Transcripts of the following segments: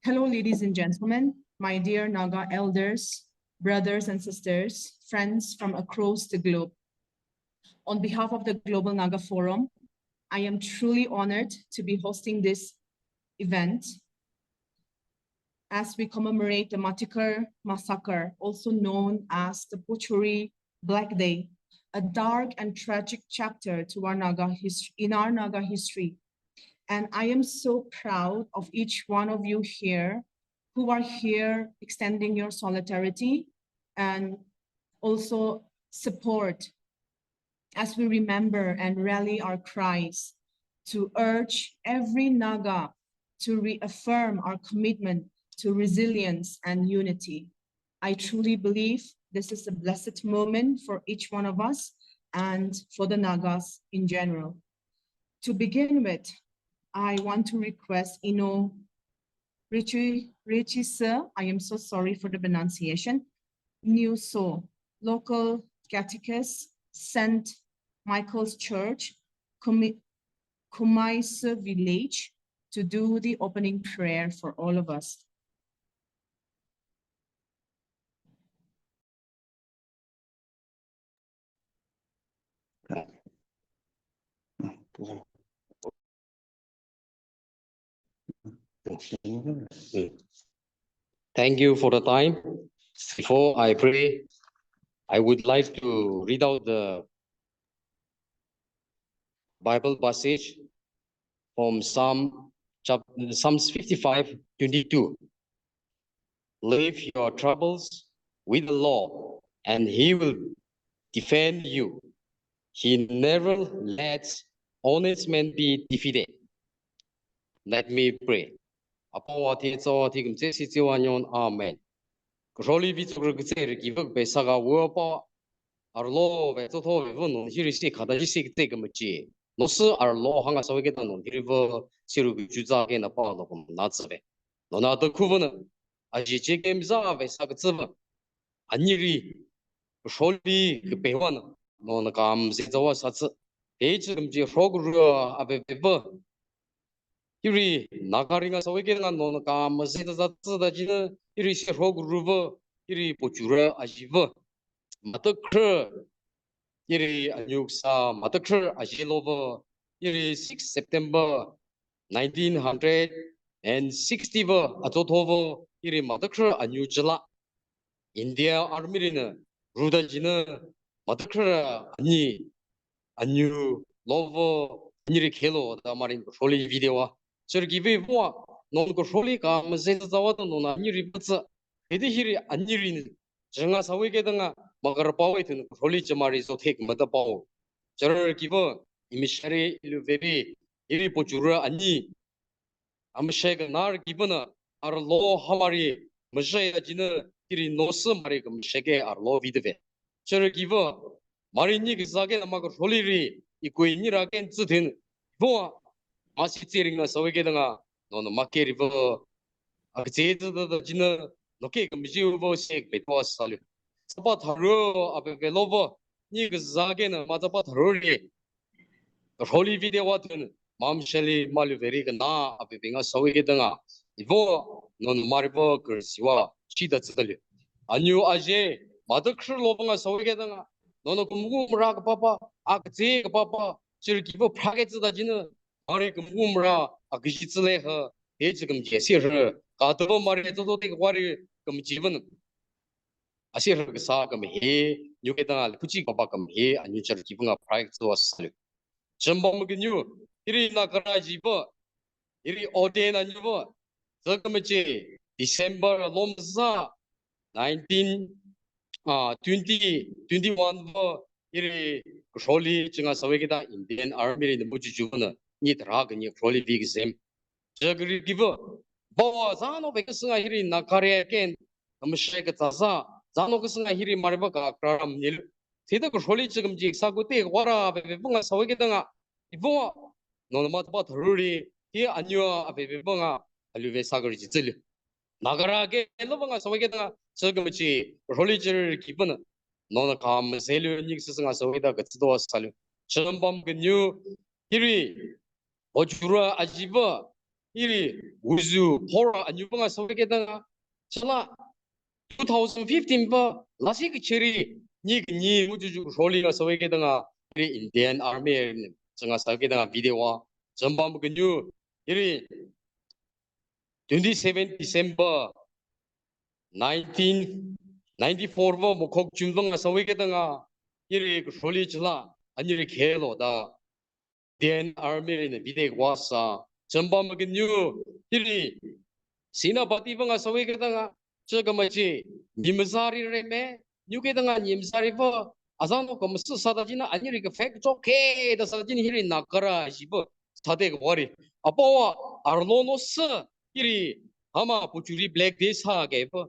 Hello, ladies and gentlemen, my dear Naga elders, brothers and sisters, friends from across the globe. On behalf of the Global Naga Forum, I am truly honored to be hosting this event as we commemorate the Matikhru Massacre, also known as the Pochury Black Day, a dark and tragic chapter to our in our Naga history. And I am so proud of each one of you here who are here extending your solidarity and also support as we remember and rally our cries to urge every Naga to reaffirm our commitment to resilience and unity. I truly believe this is a blessed moment for each one of us and for the Nagas in general. To begin with, I want to request Richie sir, I am so sorry for the pronunciation, New So, local catechist, St. Michael's Church, Kumaisa Village, to do the opening prayer for all of us. Thank you for the time. Before I pray, I would like to read out the Bible passage from Psalms 55:22. Leave your troubles with the Lord, and He will defend you. He never lets honest men be defeated. Let me pray. Amen. Roli vitu gzeri givuk besaga wopa arlo veto vivun hirisi kadajisi tegamaji. Nosu arlo hanga sawegetan hirivo siru juza na palo natsve. Nona the kuvana ajiji gameza vesaga zva. Aniri roli bewan non kam zezawa sats. Ejumji rogru abeba. Iri nagaringa sawegetan non kam zeta jina iri rogru iri pochura ajiva. Matikhru iri anyuksa Matikhru ajilova iri 6 September 1960 atotova iri Matikhru anyujla India armyrina rudajina Matikhru anyu lovo iri khelo da marin roli video sergive boa non ko roli ka mzeta zawata non aniri butsa hiri aniri 정가 사회계등아 마가르바웨ትን 홀리즈마리소 테크 마다바오 저를 기버 이미샤리 일베비 이리 보주르 아니 암셰가 나르 기버나 아르로 하마리 머셰야지는 이리 노스 마리 금셰게 아르로 비드베 저를 기버 마리니 기사게 마가 홀리리 이코이니라겐 츠든 보 마시티링나 사회계등아 너는 마케리버 아제드도 지는 Loke kumjiuvo shek betwa salu. Sapa tharo abe velovo ni gzagena mazapa tharoli. Roli video watun mamsheli malu veri na abe binga sawigedanga. Ivo non maribo kursiwa chida tsdali. Anyu aje Matikhru lobanga sawigedanga. Nono kumgumra papa akje papa chirgivo pragetda jina are kumgumra akjitsle ha ejgum jese 가도 말해도 되게 와리 금 집은 아시르 사금 해 뉴게당 굳이 가박금 해 아니처 기분가 프라이트 왔을 전범근유 이리 나가라 집어 이리 어데나 뉴버 저금지 디셈버 롬사 19 2021 이리 롤리 증아 사회기다 인디언 아미리 무지 주는 이 드라그니 롤리 비기셈 저그리 기버 Bawa zano bekasanga hiri nakare ken amshek tasa zano kasanga hiri marba ka kram nil thida ko holi chigam ji sagote wara be bunga sawegedanga ibo no mat ba thruri ti anyo abe bunga aluve sagari jil nagara ke lo bunga sawegedanga chigam ji holi jir giben no kam selu nik sanga saweda gatdo salu chambam gnu hiri ojura ajiba iri uzu pora anyubanga sawegedanga chala 2015 ba lasik cheri ni muju roli sawegedanga iri Indian Army changa sawegedanga video jambam gnu iri 27 December 1994 ba mokok jumbanga sawegedanga iri roli chala aniri khelo Indian Army in video wasa jambam gnu iri Sinapati banga sawegedanga 저거뭐지 님사리 레메 뉴게당아 님사리 버 아산노 검스 사다지나 아니리 그 팩 좋게 더 사다진 히리 나가라 시버 사대가 버리 아빠와 아르노노스 히리 아마 보추리 블랙 데사게 버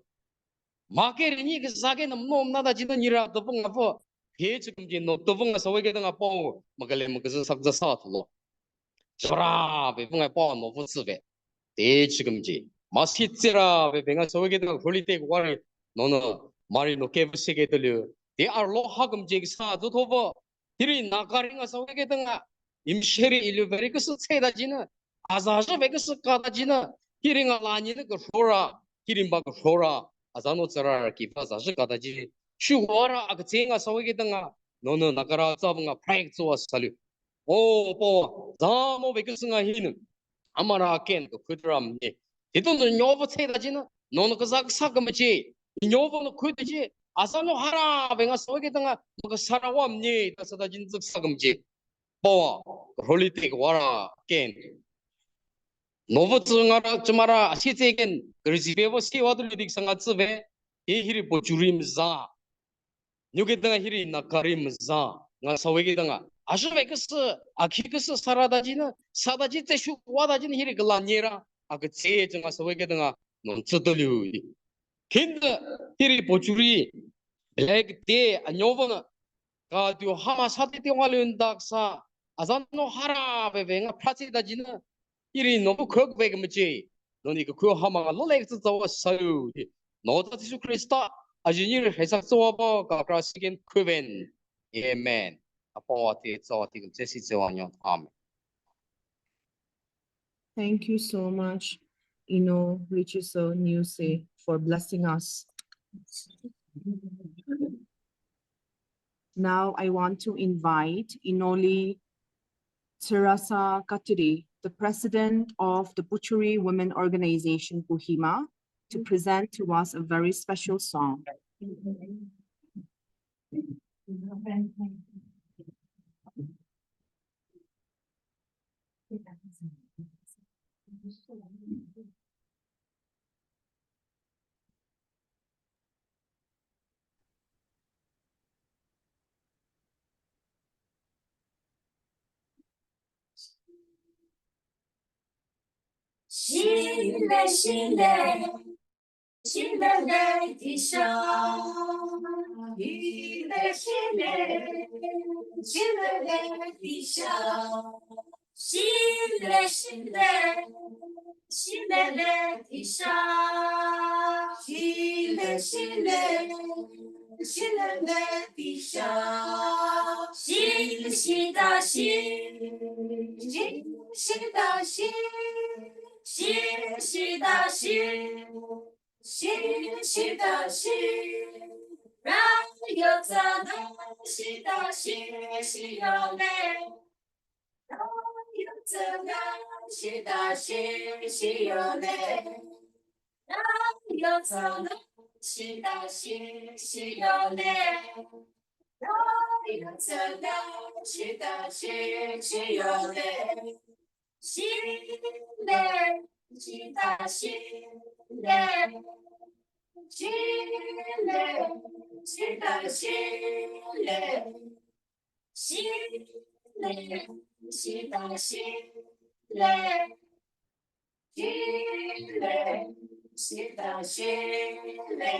마케르니 그 사게 넘노 나다지는 이라 더 봉아 버 게지금지 노더 봉아 서웨게당아 뽀 마갈레 먹스 삭자 사틀로 저라 베봉아 뽀 노부스베 대지금지 마시츠라 베뱅아 서웨게다가 홀리데고 와를 너는 말이 높게 부시게 들려 대 알로 하금제기 사도 도버 디리 나가링아 서웨게다가 임셰리 일루베리크스 세다지는 아자저 베크스 가다지는 히링아 라니는 그 소라 히림바 그 소라 아자노 자라 기파자저 가다지 슈와라 그 제가 서웨게다가 너는 나가라 잡은가 프라이크스와 살류 오뽀 자모 베크스가 히는 아마라 켄도 그드람니 이돈은 요버 세다지는 너는 그 사금지 요버는 그듯이 아산노 하라 뱅아 소게다가 그 사라와니 다서다진 즉 사금지 뭐 홀리티가 와라 켄 노버증하라 쯤하라 시제겐 그리지베버 시와들 리딕상가츠베 이 히리 보주림자 뉴게다가 히리 나카림자 nga sawegedanga ashubek스 아키크스 사라다지는 사다지 때 슈와다지는 히리 글라니라 아그 제정가 서웨게등아 논츠들류 킨드 히리 보추리 블랙 데 안요버나 가디오 하마 사데 띵활룬닥사 아산노 하라베 뱅아 프라치다지는 히리 노부 극베게 뭐지 너니 그 하마가 롤렉스 자와 사유 노다 지수 크리스타 아지니를 해석소와버 가크라시겐 크벤 예멘 아빠와티 자와티 제시 제왕요 아멘. Thank you so much, Richiso Nuse, for blessing us. Now I want to invite Inoli Terasa Katuri, the president of the Pochury Women Organization, Kohima, to present to us a very special song. Shile, shile, shile, disha. Shile, shile, shile, disha. Shile, shile, shile, disha. Shile, shile, shile, disha. Shile, shida, shile, shida, shile. Shida, shida, shida, shida, Rayotana, shida, shiyone. Rayotana, shida, shiyone. Rayotana, shida, shiyone. Rayotana, shida, shiyone. Shile, shida, shile, shile, shida, shile, shile, shida, shile, shile, shida, shile.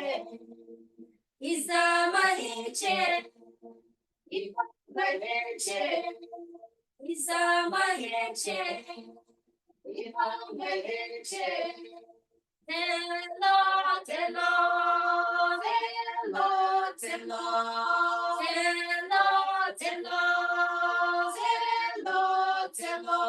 Izamahiche, Ipameche, Izamahiche. Hello, hello, hello, hello, hello, hello, hello, hello.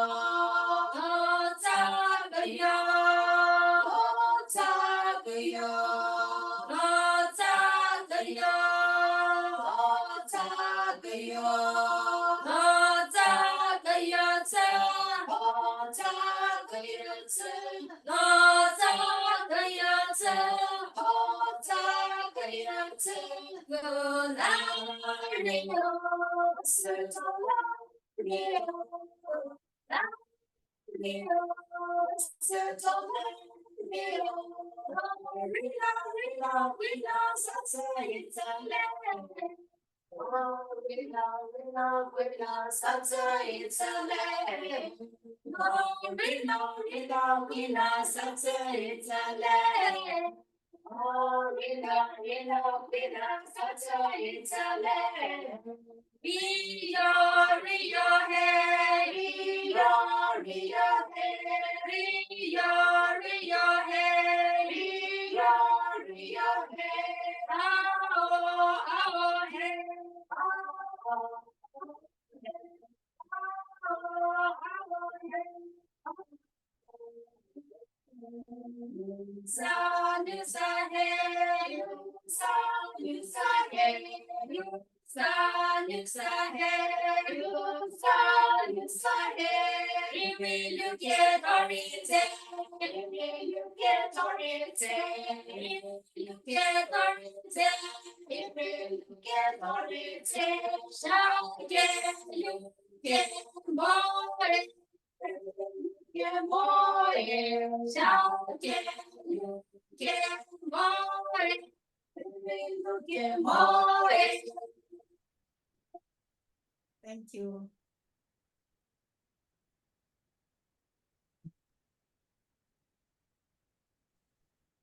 Thank you.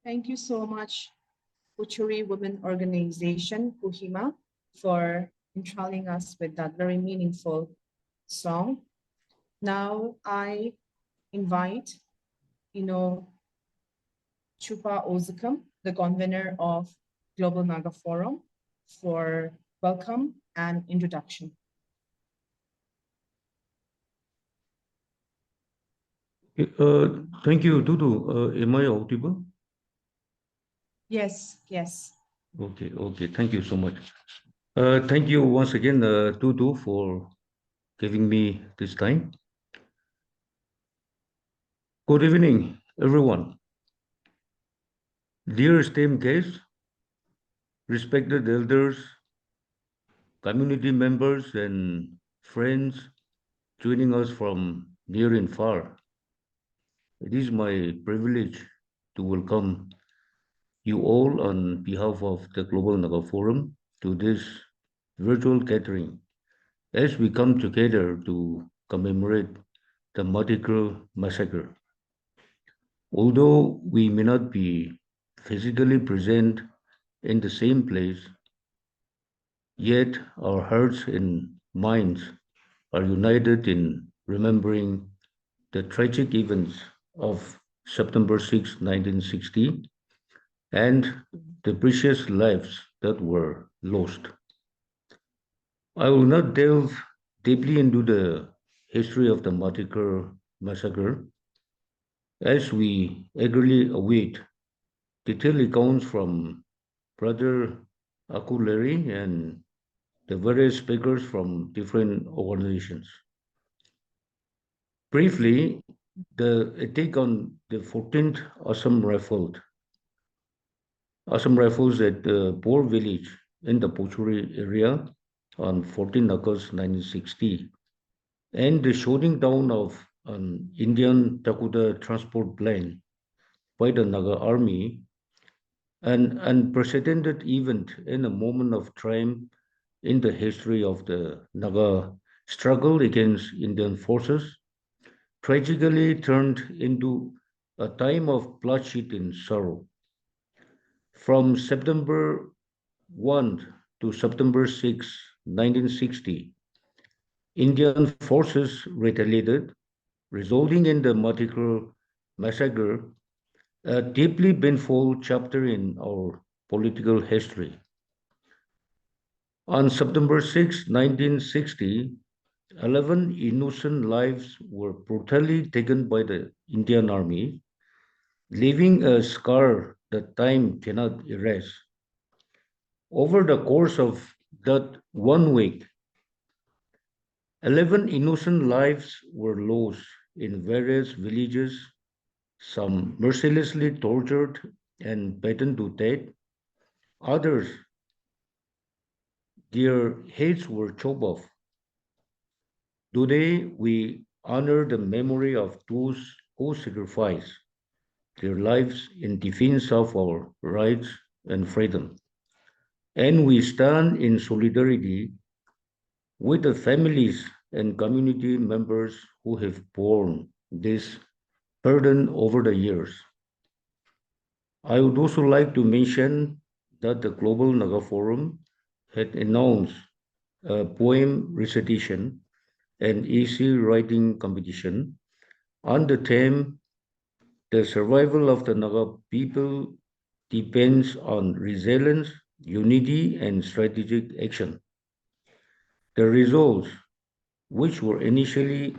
Thank you so much, Pochury Women Organization, Kohima, for enthralling us with that very meaningful song. Now I invite, Chupa Ozukam, the convener of Global Naga Forum, for welcome and introduction. Thank you, Dudu. Am I audible? Yes, yes. Okay. Thank you so much. Thank you once again, Dudu, for giving me this time. Good evening, everyone. Dear esteemed guests, respected elders, community members, and friends joining us from near and far. It is my privilege to welcome you all on behalf of the Global Naga Forum to this virtual gathering as we come together to commemorate the Matikhru Massacre. Although we may not be physically present in the same place, yet our hearts and minds are united in remembering the tragic events of September 6, 1960, and the precious lives that were lost. I will not delve deeply into the history of the Matikhru Massacre as we eagerly await detailed accounts from Brother Akuleri and the various speakers from different organizations. Briefly, the attack on the 14th Assam Rifles at the Bor village in the Pochury area on 14 August 1960, and the shooting down of an Indian Takuda transport plane by the Naga army, an unprecedented event and a moment of triumph in the history of the Naga struggle against Indian forces, tragically turned into a time of bloodshed and sorrow. From September 1 to September 6, 1960, Indian forces retaliated, resulting in the Matikhru Massacre, a deeply painful chapter in our political history. On September 6, 1960, 11 innocent lives were brutally taken by the Indian Army, leaving a scar that time cannot erase. Over the course of that 1 week, 11 innocent lives were lost in various villages, some mercilessly tortured and beaten to death. Others, their heads were chopped off. Today, we honor the memory of those who sacrificed their lives in defense of our rights and freedom. And we stand in solidarity with the families and community members who have borne this burden over the years. I would also like to mention that the Global Naga Forum had announced a poem recitation and essay writing competition on the theme "The survival of the Naga people depends on resilience, unity, and strategic action." The results, which were initially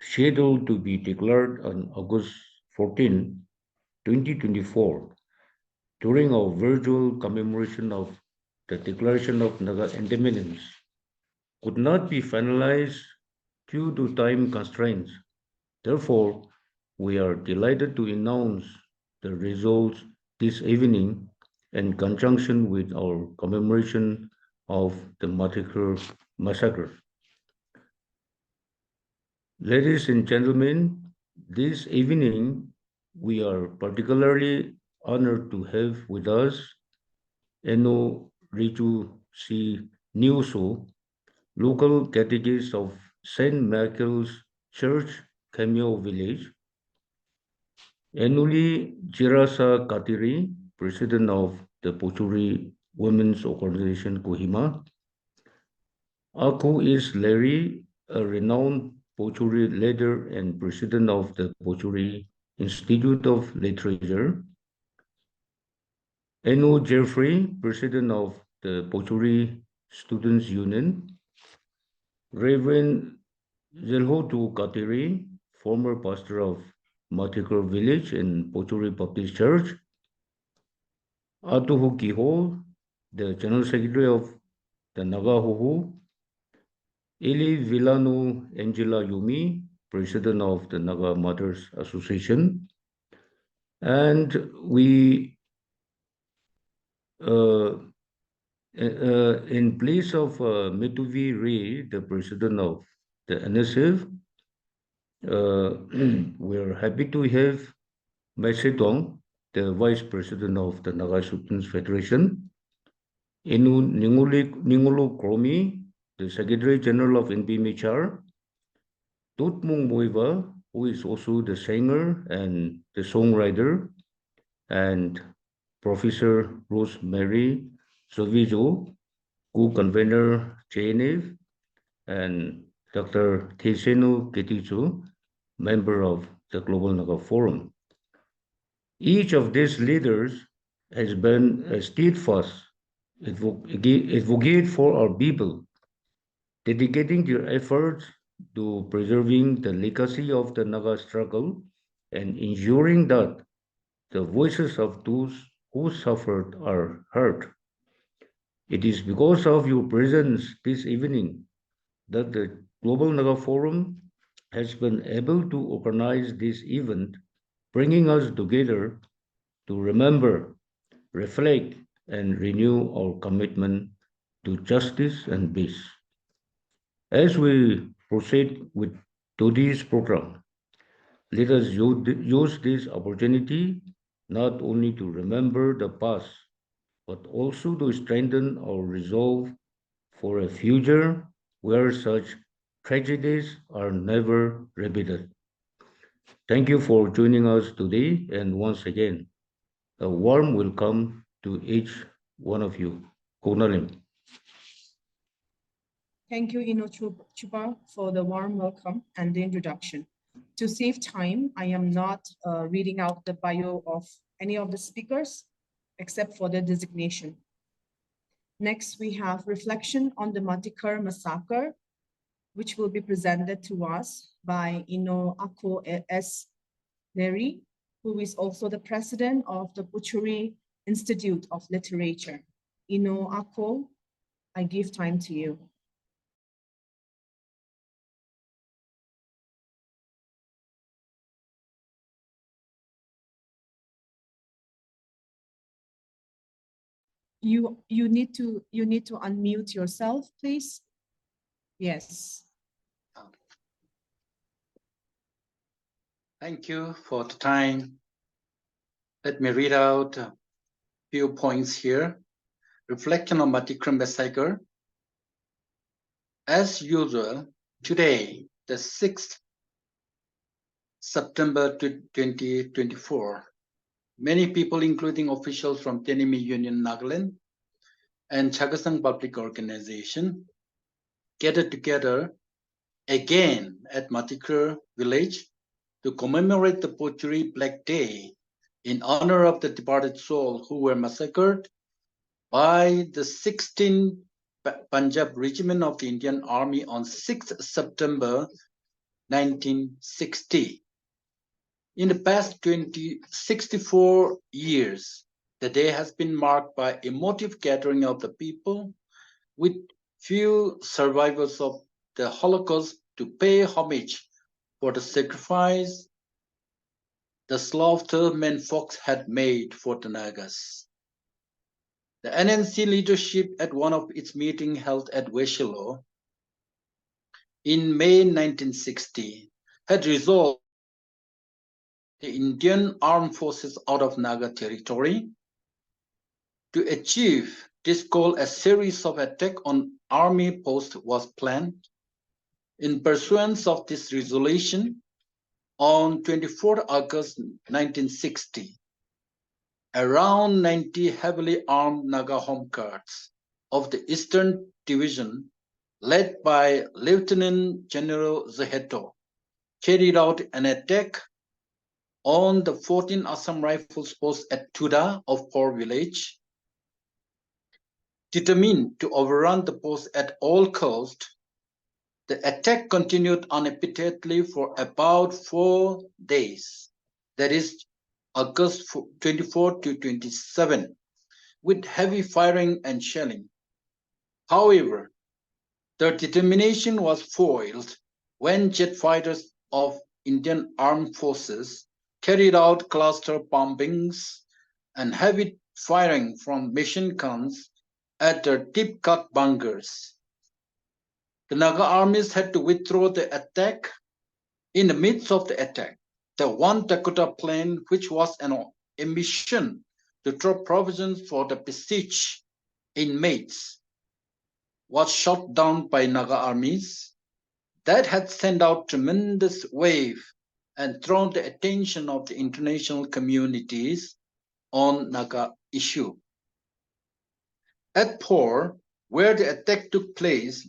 scheduled to be declared on August 14, 2024, during our virtual commemoration of the Declaration of Naga Independence, could not be finalized due to time constraints. Therefore, we are delighted to announce the results this evening in conjunction with our commemoration of the Matikhru Massacre. Ladies and gentlemen, this evening we are particularly honored to have with us Eno Ritu C. Niuso, local catechist of St. Michael's Church, Cameo Village, Enuli Jirasa Katiri, president of the Pochury Women's Organization Kohima, Aku is Larry, a renowned Pochury leader and president of the Pochury Institute of Literature, Eno Jeffrey, president of the Pochury Students Union, Reverend Zelhotu Katiri, former pastor of Matikhru Village and Pochury Baptist Church, Atuhu Kiho, the General Secretary of the Naga Huhu, Ili Villano Angela Yumi, president of the Naga Mothers Association, and we in place of Metuvi Ray, the president of the NSF, we're happy to have Mesetong, the vice president of the Naga Students Federation, Inu Ningulu Kromi, the secretary general of NPMHR, Tutmung Moiva, who is also the singer and the songwriter, and Professor Rosemary Sovijo, co-convener JNF, and Dr. Tesenu Ketichu, member of the Global Naga Forum. Each of these leaders has been a steadfast advocate for our people, dedicating their efforts to preserving the legacy of the Naga struggle and ensuring that the voices of those who suffered are heard. It is because of your presence this evening that the Global Naga Forum has been able to organize this event, bringing us together to remember, reflect, and renew our commitment to justice and peace. As we proceed with today's program, let us use this opportunity not only to remember the past, but also to strengthen our resolve for a future where such tragedies are never repeated. Thank you for joining us today, and once again, a warm welcome to each one of you. Konalim. Thank you, Ino Chupa, for the warm welcome and the introduction. To save time, I am not reading out the bio of any of the speakers, except for the designation. Next, we have reflection on the Matikhru Massacre, which will be presented to us by Ino Ako S. Neri, who is also the president of the Pochury Institute of Literature. Ino Ako, I give time to you. You need to unmute yourself, please. Yes. Thank you for the time. Let me read out a few points here. Reflection on Matikhru Massacre. As usual, today, the 6th September 2024, many people, including officials from Tenimi Union Nagaland and Chagasang Public Organization, gathered together again at Matikhru village to commemorate the Pochury Black Day in honor of the departed souls who were massacred by the 16th Punjab Regiment of the Indian Army on 6th September 1960. In the past 64 years, the day has been marked by emotive gathering of the people with few survivors of the Holocaust to pay homage for the sacrifice the slaughter men folks had made for the Nagas. The NNC leadership at one of its meetings held at Weshilo in May 1960 had resolved the Indian armed forces out of Naga territory. To achieve this goal, a series of attacks on army posts was planned. In pursuance of this resolution, on 24 August 1960, around 90 heavily armed Naga Home Guards of the Eastern Division, led by Lieutenant General Zeheto, carried out an attack on the 14 Assam Rifles post at Tuda of Por village. Determined to overrun the post at all costs, the attack continued unabatedly for about 4 days, that is August 24 to 27, with heavy firing and shelling. However, their determination was foiled when jet fighters of Indian Armed Forces carried out cluster bombings and heavy firing from machine guns at their deep-cut bunkers. The Naga armies had to withdraw the attack. In the midst of the attack, the one Dakota plane, which was an mission to drop provisions for the besieged inmates, was shot down by Naga armies. That had sent out tremendous wave and drawn the attention of the international communities on Naga issue. At Por, where the attack took place,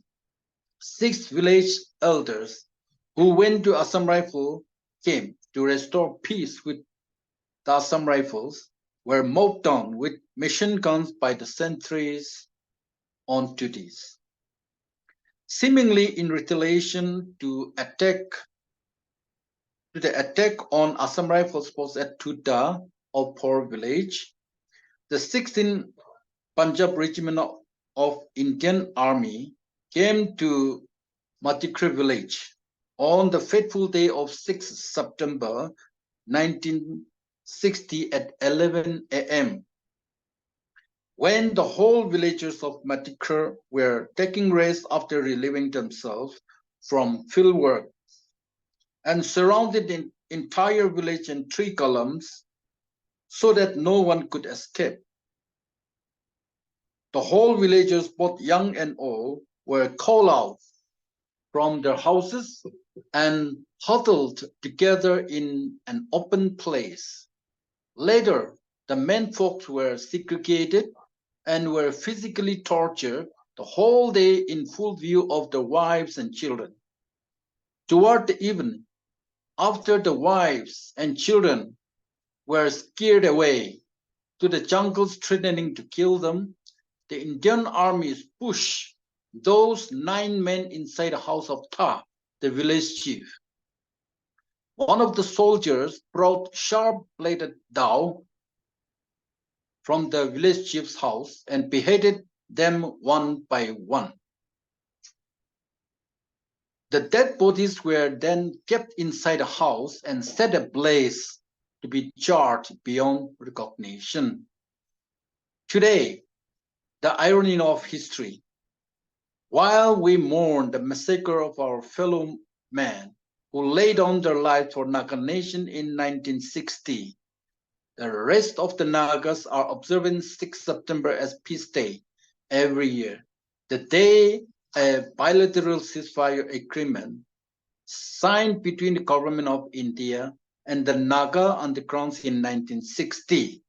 6 village elders who went to Assam Rifle came to restore peace with the Assam Rifles were mowed down with machine guns by the sentries on duties. Seemingly in retaliation to the attack on Assam Rifles post at Tuda of Por village, the 16th Punjab Regiment of Indian Army came to Matikhru village on the fateful day of 6th September 1960 at 11 a.m. when the whole villagers of Matikhru were taking rest after relieving themselves from field work, and surrounded the entire village in 3 columns so that no one could escape. The whole villagers, both young and old, were called out from their houses and huddled together in an open place. Later, the men folks were segregated and were physically tortured the whole day in full view of their wives and children. Toward the evening, after the wives and children were scared away to the jungles threatening to kill them, the Indian armies pushed those 9 men inside the house of Ta, the village chief. one of the soldiers brought sharp-bladed dao from the village chief's house and beheaded them one by one. The dead bodies were then kept inside a house and set ablaze to be charred beyond recognition. Today, the irony of history, while we mourn the massacre of our fellow men who laid down their lives for Naga Nation in 1960, the rest of the Nagas are observing 6 September as Peace Day every year, the day a bilateral ceasefire agreement signed between the government of India and the Naga undergrounds in 1960.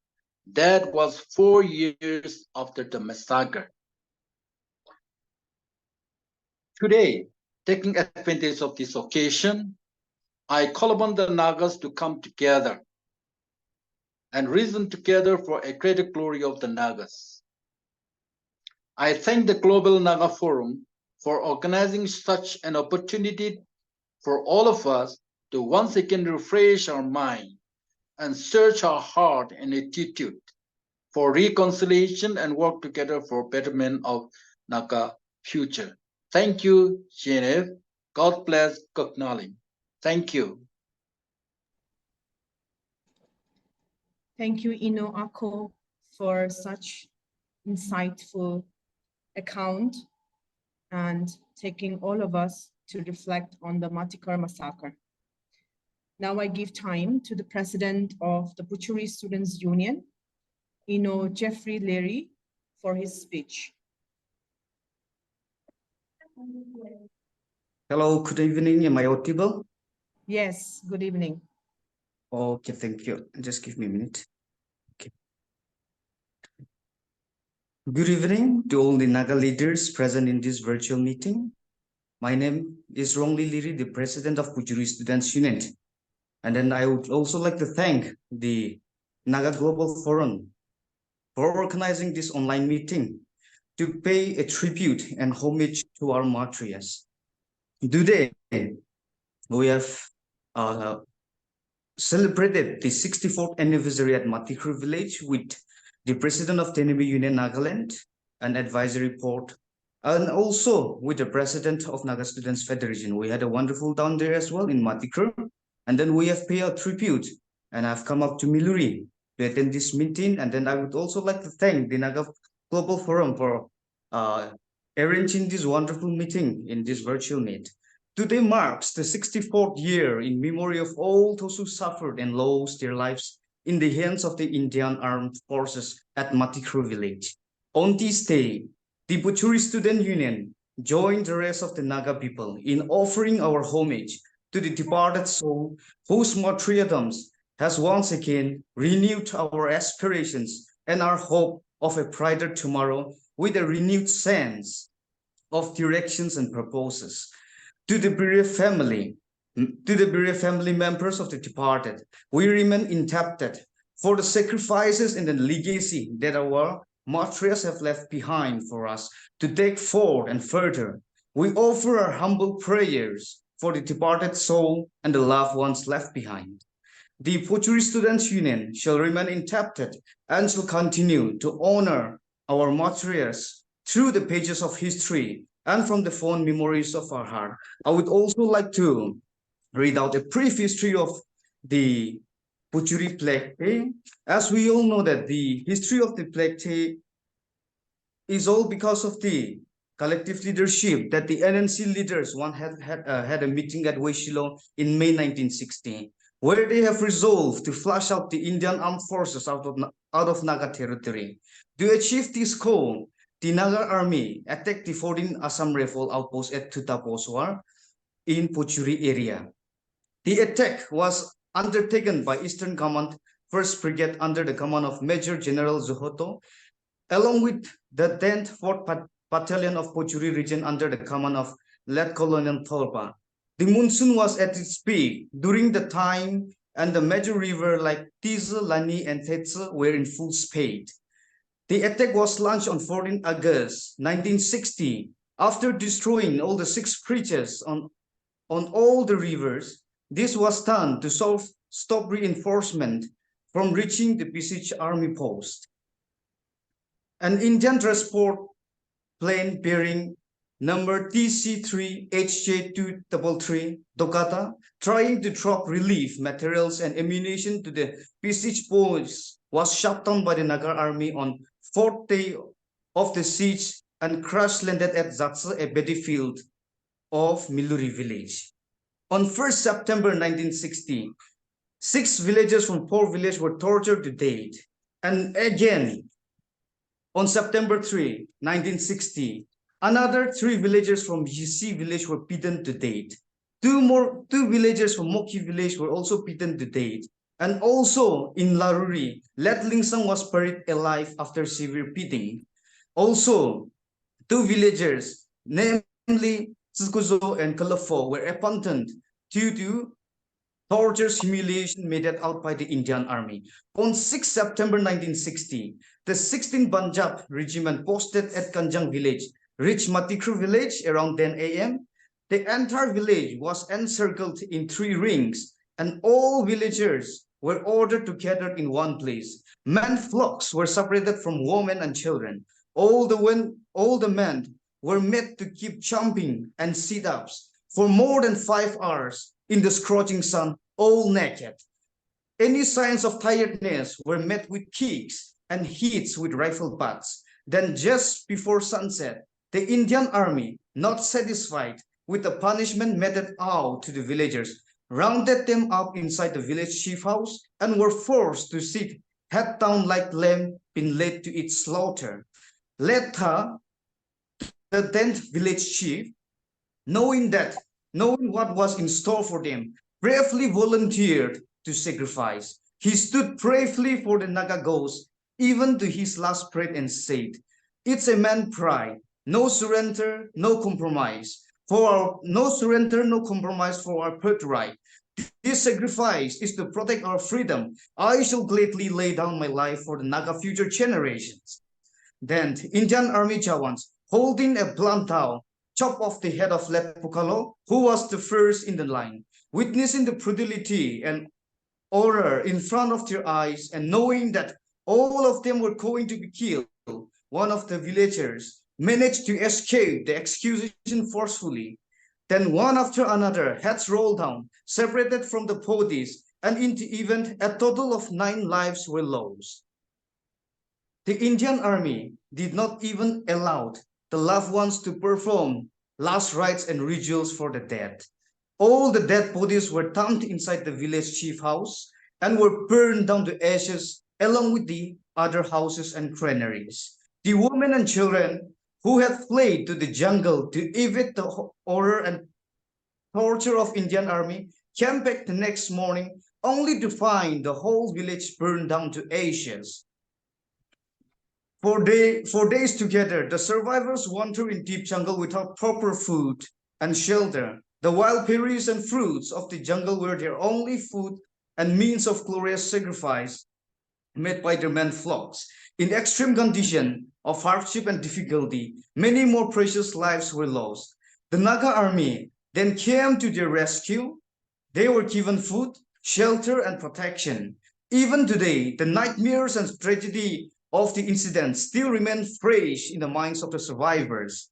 That was 4 years after the massacre. Today, taking advantage of this occasion, I call upon the Nagas to come together and reason together for a greater glory of the Nagas. I thank the Global Naga Forum for organizing such an opportunity for all of us to once again refresh our mind and search our heart and attitude for reconciliation and work together for betterment of Naga future. Thank you, Genevieve. God bless Koknalim. Thank you. Thank you, Ino Ako, for such insightful account and taking all of us to reflect on the Matikhru Massacre. Now I give time to the president of the Pochury Students Union, Ino Jeffrey Leary, for his speech. Hello, good evening. Am I audible? Yes, good evening. Okay, thank you. Just give me a minute. Okay. Good evening to all the Naga leaders present in this virtual meeting. My name is Rongli Liri, the president of Pochury Students Union. And then I would also like to thank the Naga Global Forum for organizing this online meeting to pay a tribute and homage to our martyrs. Today, we have celebrated the 64th anniversary at Matikhru village with the president of Tenemi Union Nagaland, an advisory board, and also with the president of Naga Students Federation. We had a wonderful down there as well in Matikhru. And then we have paid a tribute, and I've come up to Miluri to attend this meeting. And then I would also like to thank the Naga Global Forum for arranging this wonderful meeting in this virtual meet. Today marks the 64th year in memory of all those who suffered and lost their lives in the hands of the Indian Armed Forces at Matikhru village. On this day, the Pochury Student Union joined the rest of the Naga people in offering our homage to the departed soul whose martyrdoms has once again renewed our aspirations and our hope of a brighter tomorrow with a renewed sense of directions and purposes. To the bereaved family members of the departed, we remain indebted for the sacrifices and the legacy that our martyrs have left behind for us to take forward and further. We offer our humble prayers for the departed soul and the loved ones left behind. The Pochury Students Union shall remain indebted and shall continue to honor our martyrs through the pages of history and from the fond memories of our heart. I would also like to read out a brief history of the Pochury Black. As we all know that the history of the Black Day is all because of the collective leadership that the NNC leaders had a meeting at Weshilo in May 1960, where they have resolved to flush out the Indian armed forces out of Naga territory. To achieve this goal, the Naga army attacked the 14th Assam Rifle outpost at Tutaposwar in Pochury area. The attack was undertaken by Eastern Command 1st Brigade under the command of Major General Zohoto, along with the 10th 4th Battalion of Pochury region under the command of Lieutenant Colonel Tholpa. The monsoon was at its peak during the time, and the major rivers like Tize, Lani, and Thetse were in full speed. The attack was launched on 14 August 1960. After destroying all the 6 bridges on all the rivers, This was done to stop reinforcement from reaching the besieged army post. An Indian transport plane bearing number TC3HJ233 Dokata, trying to drop relief materials and ammunition to the besieged post, was shot down by the Naga army on 4th day of the siege and crash landed at Zatse, a battlefield of Miluri village. On 1st September 1960, 6 villagers from 4 villages were tortured to death. And again, on September 3, 1960, another 3 villagers from Yisi village were beaten to death. 2 villagers from Moki village were also beaten to death. And also in Laruri, Let Lingsang was buried alive after severe beating. Also, 2 villagers, namely Tsukuzo and Kalafo, were abandoned due to tortures, humiliation meted out by the Indian army. On 6 September 1960, the 16th Punjab regiment posted at Kanjang village reached Matikhru village around 10 a.m. The entire village was encircled in 3 rings, and all villagers were ordered to gather in one place. Men flocks were separated from women and children. All the men were made to keep jumping and sit-ups for more than 5 hours in the scorching sun, all naked. Any signs of tiredness were met with kicks and hits with rifle butts. Then just before sunset, the Indian army, not satisfied with the punishment meted out to the villagers, rounded them up inside the village chief house and were forced to sit head down like lamb been led to its slaughter. Letha, the 10th village chief, knowing what was in store for them, bravely volunteered to sacrifice. He stood bravely for the Naga ghost, even to his last breath, and said, "It's a man's pride, no surrender, no compromise. No surrender, no compromise for our birthright. This sacrifice is to protect our freedom. I shall gladly lay down my life for the Naga future generations." Then Indian army Jawans, holding a blunt dao, chop off the head of Lepukalo, who was the first in the line. Witnessing the brutality and horror in front of their eyes and knowing that all of them were going to be killed, one of the villagers managed to escape the execution forcefully. Then one after another, heads rolled down, separated from the bodies, and in the event, a total of 9 lives were lost. The Indian army did not even allow the loved ones to perform last rites and rituals for the dead. All the dead bodies were dumped inside the village chief house and were burned down to ashes along with the other houses and granaries. The women and children who had fled to the jungle to evade the horror and torture of Indian army came back the next morning only to find the whole village burned down to ashes. For days together, the survivors wandered in deep jungle without proper food and shelter. The wild berries and fruits of the jungle were their only food and means of glorious sacrifice made by their men flocks. In extreme condition of hardship and difficulty, many more precious lives were lost. The Naga army then came to their rescue. They were given food, shelter, and protection. Even today, the nightmares and tragedy of the incident still remain fresh in the minds of the survivors.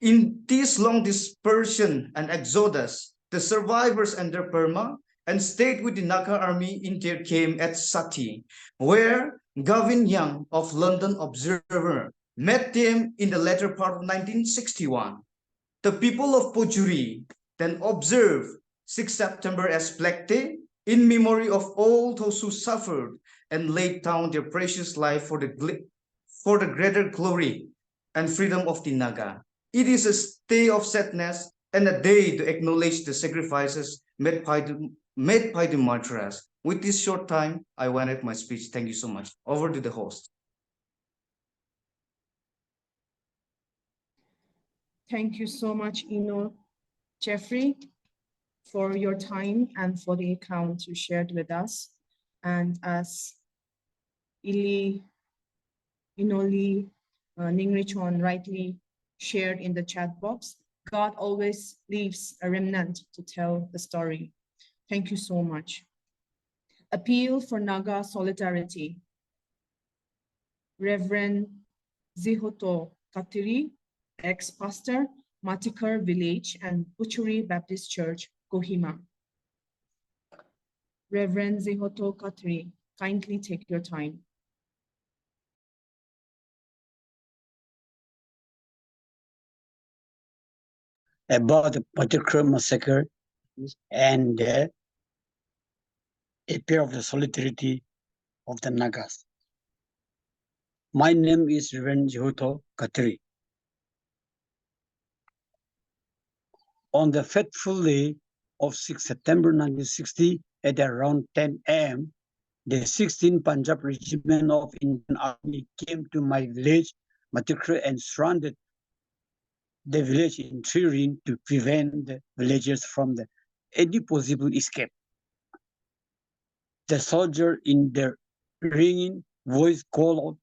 In this long dispersion and exodus, the survivors entered Burma and stayed with the Naga army in their camp at Sati, where Gavin Young of London Observer met them in the latter part of 1961. The people of Pochury then observed 6 September as Black Day in memory of all those who suffered and laid down their precious life for the greater glory and freedom of the Naga. It is a day of sadness and a day to acknowledge the sacrifices made by the martyrs. With this short time, I wanted my speech. Thank you so much. Over to the host. Thank you so much, Jeffrey, for your time and for the account you shared with us. And as Inoli Ningrichon rightly shared in the chat box, God always leaves a remnant to tell the story. Thank you so much. Appeal for Naga solidarity. Reverend Zihoto Katiri, ex-pastor, Matikhru Village and Pochury Baptist Church, Kohima. Reverend Zihoto Katiri, kindly take your time. About the Matikhru Massacre and a pair of the solidarity of the Nagas. My name is Reverend Jihoto Katri. On the fateful day of 6 September 1960 at around 10 a.m., the 16th Punjab Regiment of Indian Army came to my village, Matikhru, and surrounded the village in 3 rings to prevent the villagers from any possible escape. The soldier in their ringing voice called out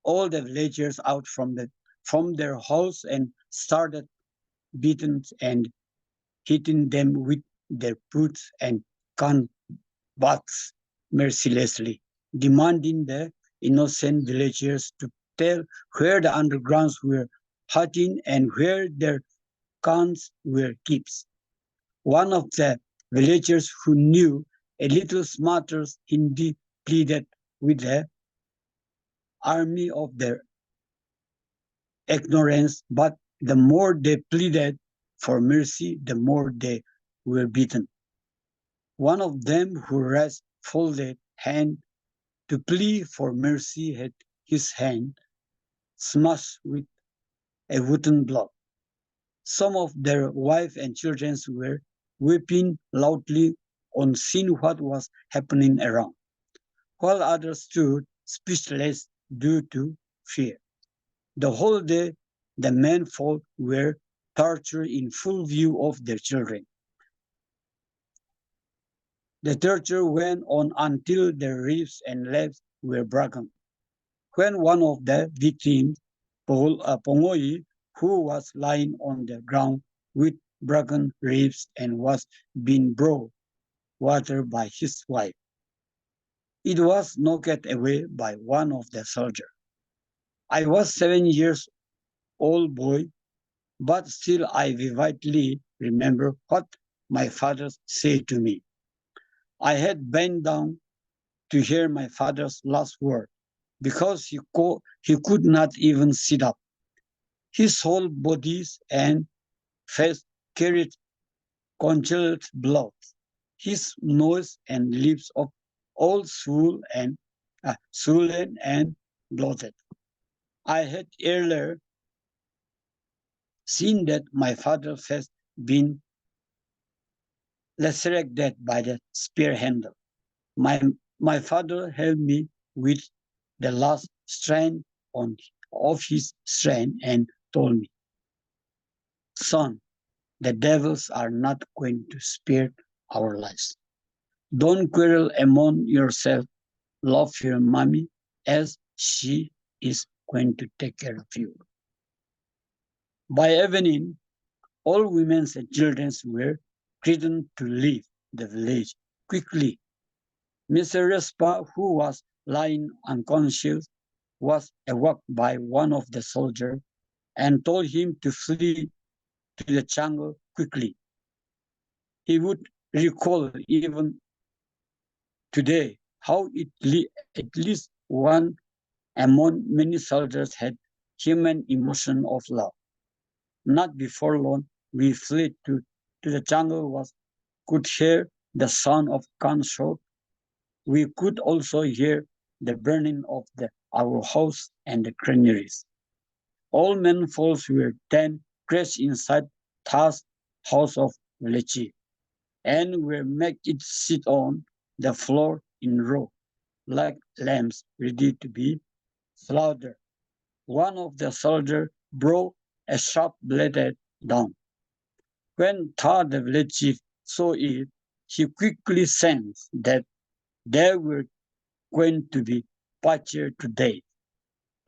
all the villagers out from their house and started beating and hitting them with their boots and gun butts mercilessly, demanding the innocent villagers to tell where the undergrounds were hiding and where their guns were kept. One of the villagers who knew a little smarter Hindi pleaded with the army of their ignorance, but the more they pleaded for mercy, the more they were beaten. One of them who raised folded hand to plead for mercy had his hand smashed with a wooden block. Some of their wives and children were weeping loudly on seeing what was happening around, while others stood speechless due to fear. The whole day, the men folk were tortured in full view of their children. The torture went on until their ribs and legs were broken. When one of the victims, Pongoi, who was lying on the ground with broken ribs and was being brought water by his wife, it was knocked away by one of the soldiers. I was 7 years old boy, but still I vividly remember what my father said to me. I had bent down to hear my father's last word because he could not even sit up. His whole body and face carried congealed blood. His nose and lips of all swollen and bloated. I had earlier seen that my father's face been lacerated by the spear handle. My father held me with the last strand of his strength and told me, "Son, the devils are not going to spare our lives. Don't quarrel among yourselves. Love your mommy as she is going to take care of you." By evening, all women and children were threatened to leave the village quickly. Mr. Respa, who was lying unconscious, was awoke by one of the soldiers and told him to flee to the jungle quickly. He would recall even today how at least one among many soldiers had human emotion of love. Not before long, we fled to the jungle, could hear the sound of gunshot. We could also hear the burning of our house and the granaries. All men folks were then crashed inside Ta's house of Lechi, and were made it sit on the floor in row, like lambs ready to be slaughtered. One of the soldiers brought a sharp blade down. When Ta the village chief saw it, he quickly sensed that they were going to be butchered to death,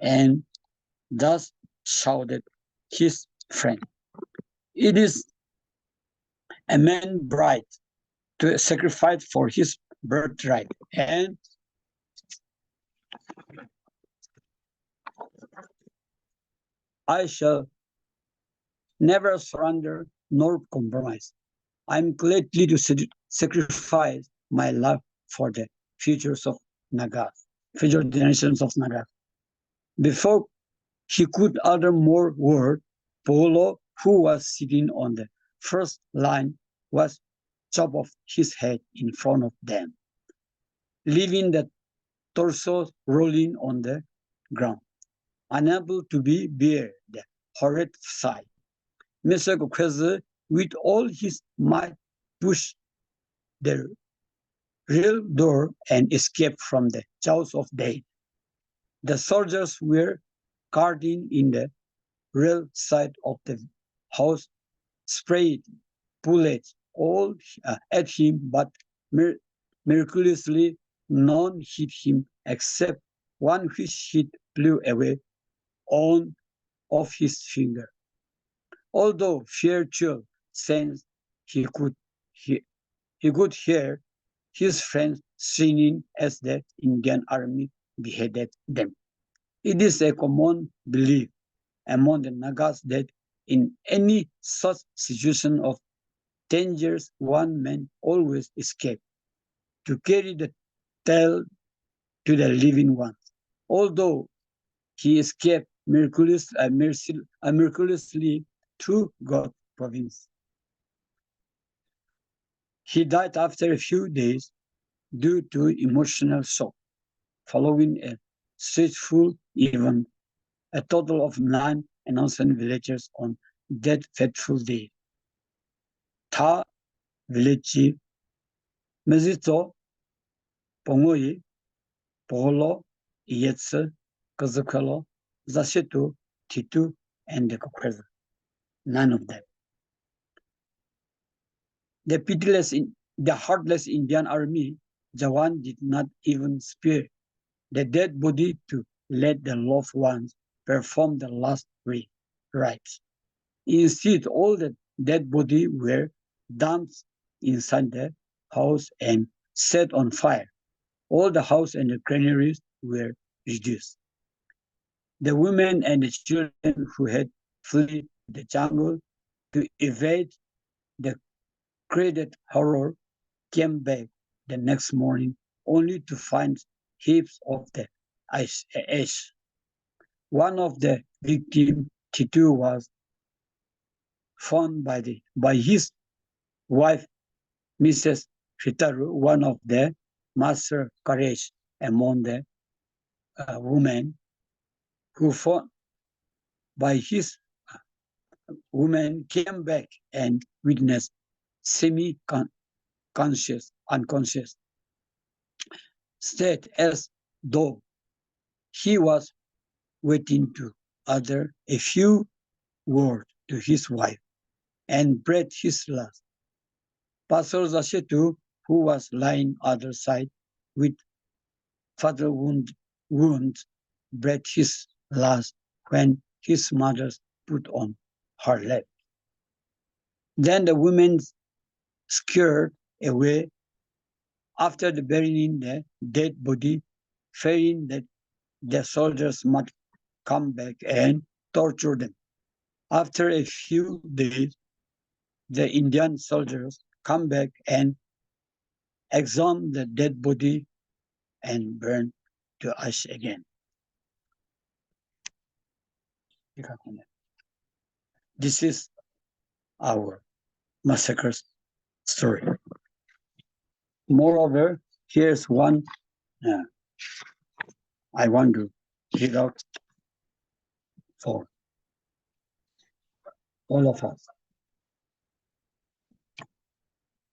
and thus shouted his friend, "It is a man bride. to sacrifice for his birthright. And I shall never surrender nor compromise. I'm gladly to sacrifice my life for the futures of Naga, future generations of Naga. Before he could utter more word, Polo, who was sitting on the first line, was chopped off his head in front of them, leaving the torso rolling on the ground, unable to bear the horrid sight. Mr. Gokweze, with all his might, pushed the real door and escaped from the jaws of death. The soldiers were guarding in the real side of the house, sprayed bullets all at him, but miraculously none hit him except one which hit blew away on of his finger. Although fear chill sensed he could hear his friends singing as the Indian army beheaded them. It is a common belief among the Nagas that in any such situation of dangers, one man always escapes to carry the tale to the living ones. Although he escaped miraculously through God's province. He died after a few days due to emotional shock, following a stressful event. A total of 9 innocent villagers on that fateful day. 다 village Mezito, Pongoi, Polo, Ietze, Kazakalo, Zashetu, Titu, and the Kokweza. None of them. The pitiless, the heartless Indian army, Jawan did not even spare the dead body to let the loved ones perform the last rites. Instead, all the dead bodies were dumped inside the house and set on fire. All the house and the granaries were reduced. The women and the children who had fled the jungle to evade the created horror came back the next morning only to find heaps of the ash. One of the victims, Titu, was found by his wife, Mrs. Fitaru, one of the master courage among the women who found by his woman came back and witnessed unconscious state as though he was waiting to utter a few words to his wife and breathe his last. Pastor Zashetu, who was lying other side with fatal wounds, breathed his last when his mother put on her lap. Then the women scared away after the burying the dead body, fearing that the soldiers might come back and torture them. After a few days, the Indian soldiers come back and exhume the dead body and burn to ash again. This is our massacre story. Moreover, here's one I want to read out for all of us.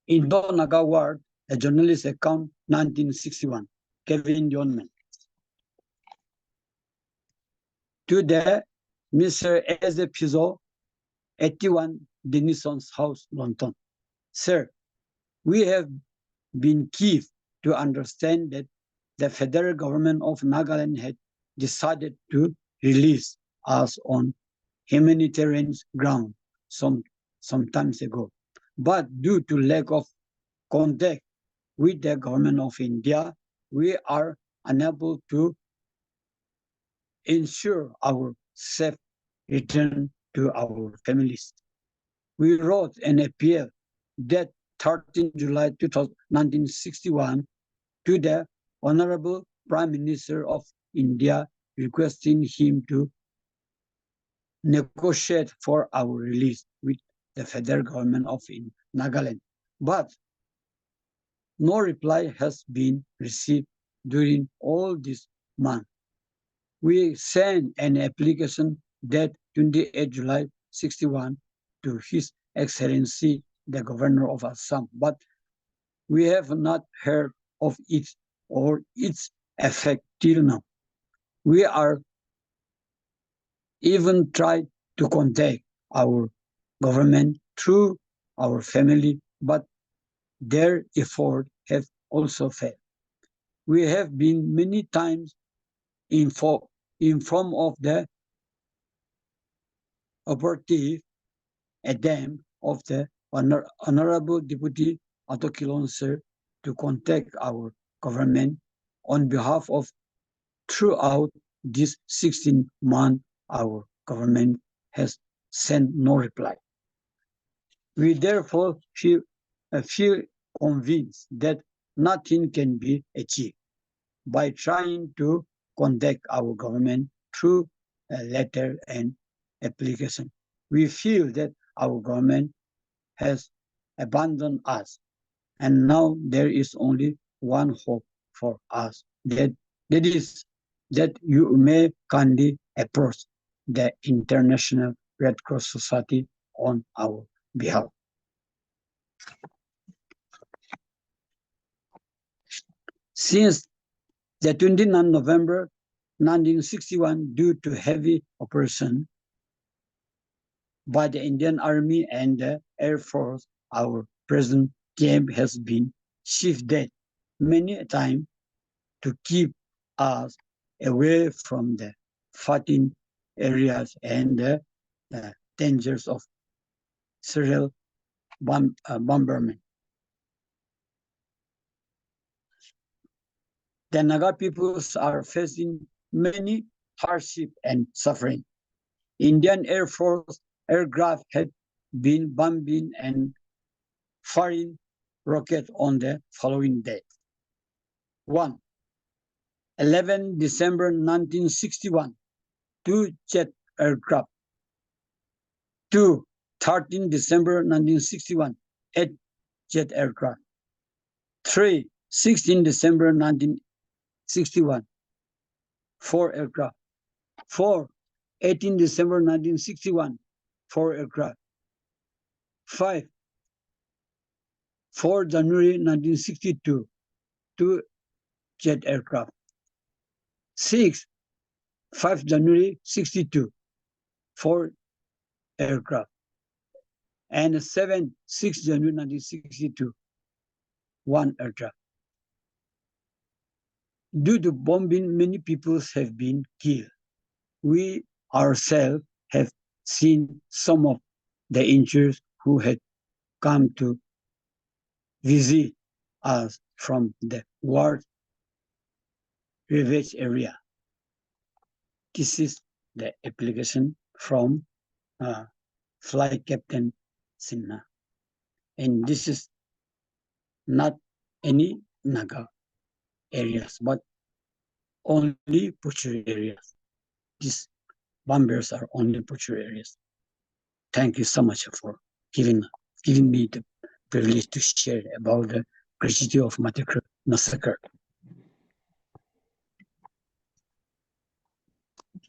Indo-Naga War, a journalist account, 1961, Kevin Johnman. Today, Mr. Eze Pizzo, 81 Denison's house, London. Sir, we have been keen to understand that the federal government of Nagaland had decided to release us on humanitarian ground some times ago. But due to lack of contact with the government of India, we are unable to ensure our safe return to our families. We wrote an appeal that 13 July 1961 to the Honorable Prime Minister of India, requesting him to negotiate for our release with the federal government of Nagaland. But no reply has been received during all this month. We sent an application that 28 July 61 to His Excellency the Governor of Assam, but we have not heard of it or its effect till now. We are even tried to contact our government through our family, but their effort have also failed. We have been many times informed of the operative attempt of the Honorable Deputy Atokilon Sir to contact our government on behalf of throughout this 16 months, our government has sent no reply. We therefore feel convinced that nothing can be achieved by trying to contact our government through a letter and application. We feel that our government has abandoned us, and now there is only one hope for us, that is that you may kindly approach the International Red Cross Society on our behalf. Since the 29th November 1961, due to heavy operation by the Indian Army and the Air Force, our present camp has been shifted many times to keep us away from the fighting areas and the dangers of serial bombardment. The Naga peoples are facing many hardship and suffering. Indian Air Force aircraft had been bombing and firing rockets on the following day. 1. 11 December 1961, 2 jet aircraft. 2. 13 December 1961, 8 jet aircraft. 3. 16 December 1961, 4 aircraft. 4. 18 December 1961, 4 aircraft. 5. 4 January 1962, 2 jet aircraft. 6. 5 January 62, 4 aircraft. And 7. 6 January 1962, 1 aircraft. Due to bombing, many people have been killed. We ourselves have seen some of the injured who had come to visit us from the war ravaged area. This is the application from Flight Captain Sinha. And this is not any Naga areas, but only Pochury areas. These bombers are only Pochury areas. Thank you so much for giving me the privilege to share about the tragedy of Matikhru Massacre.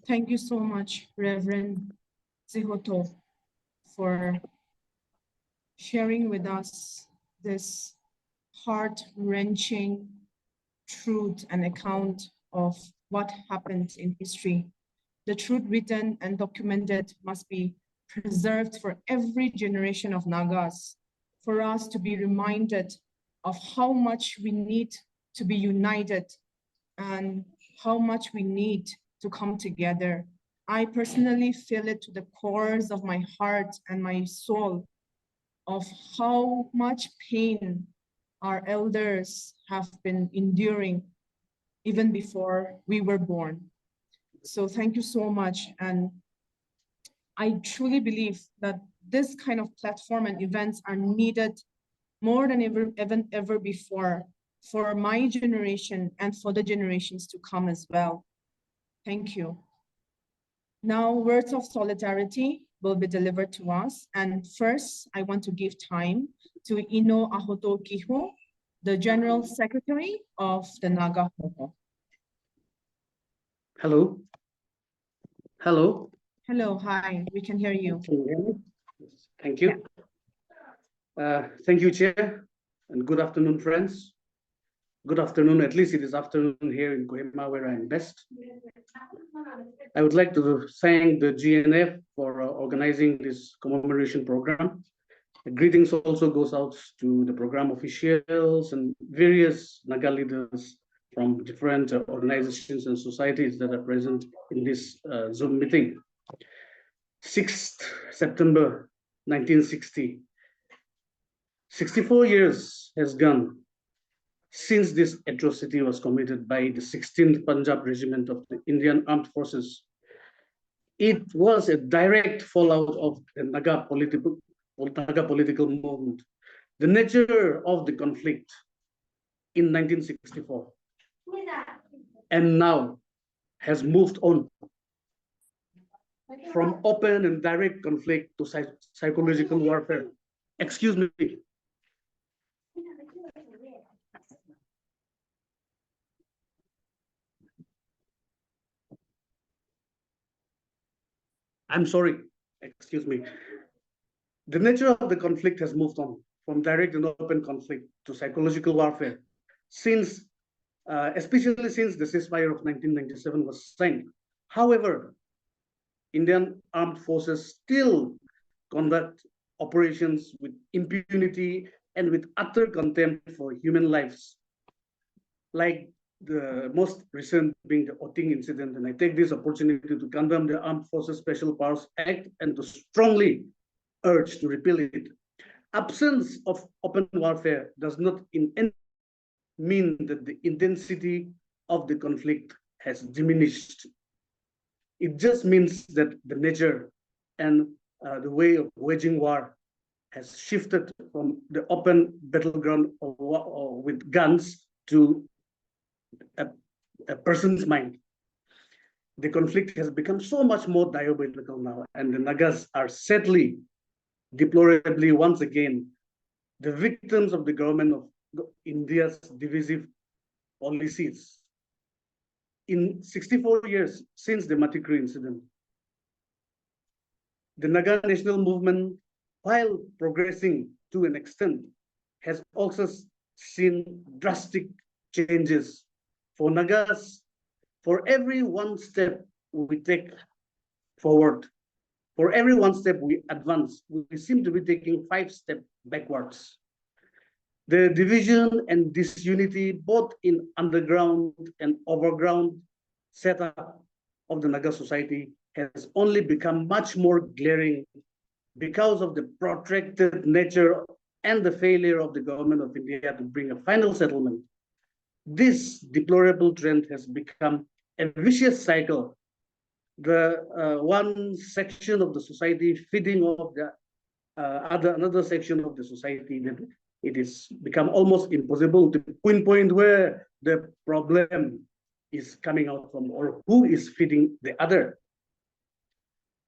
Thank you so much, Reverend Zihoto, for sharing with us this heart-wrenching truth and account of what happened in history. The truth written and documented must be preserved for every generation of Nagas, for us to be reminded of how much we need to be united and how much we need to come together. I personally feel it to the cores of my heart and my soul of how much pain our elders have been enduring even before we were born. So thank you so much. And I truly believe that this kind of platform and events are needed more than ever before for my generation and for the generations to come as well. Thank you. Now, words of solidarity will be delivered to us. And first, I want to give time to Ino Ahoto Kiho, the General Secretary of the Naga Forum. Hello. Hello. Hello, hi, we can hear you. Can you hear me? Thank you. Thank you, Chair, and good afternoon, friends. Good afternoon, at least it is afternoon here in Kohima, where I'm based. I would like to thank the GNF for organizing this commemoration program. Greetings also goes out to the program officials and various Naga leaders from different organizations and societies that are present in this Zoom meeting. 6th September 1960. 64 years has gone since this atrocity was committed by the 16th Punjab Regiment of the Indian Armed Forces. It was a direct fallout of the Naga political movement. The nature of the conflict in 1964 and now has moved on from open and direct conflict to psychological warfare. Excuse me. I'm sorry, excuse me. The nature of the conflict has moved on from direct and open conflict to psychological warfare, since, especially since the ceasefire of 1997 was signed. However, Indian armed forces still conduct operations with impunity and with utter contempt for human lives, like the most recent being the Oting incident. And I take this opportunity to condemn the Armed Forces Special Powers Act and to strongly urge to repeal it. Absence of open warfare does not in any mean that the intensity of the conflict has diminished. It just means that the nature and the way of waging war has shifted from the open battleground with guns to a person's mind. The conflict has become so much more diabolical now, and the Nagas are sadly, deplorably once again, the victims of the government of India's divisive policies. In 64 years since the Matikhru incident, the Naga national movement, while progressing to an extent, has also seen drastic changes. For Nagas, for every one step we take forward, for every one step we advance, we seem to be taking 5 steps backwards. The division and disunity, both in underground and overground setup of the Naga society, has only become much more glaring because of the protracted nature and the failure of the government of India to bring a final settlement. This deplorable trend has become a vicious cycle. The one section of the society feeding off the another section of the society, that it is become almost impossible to pinpoint where the problem is coming out from or who is feeding the other.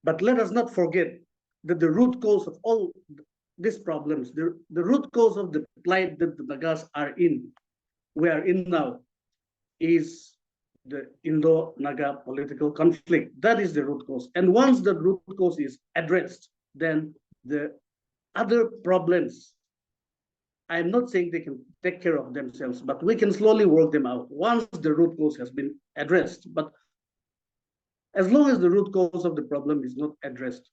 But let us not forget that the root cause of all these problems, the root cause of the plight that the Nagas we are in now, is the Indo-Naga political conflict. That is the root cause. And once the root cause is addressed, then the other problems, I'm not saying they can take care of themselves, but we can slowly work them out once the root cause has been addressed. But as long as the root cause of the problem is not addressed,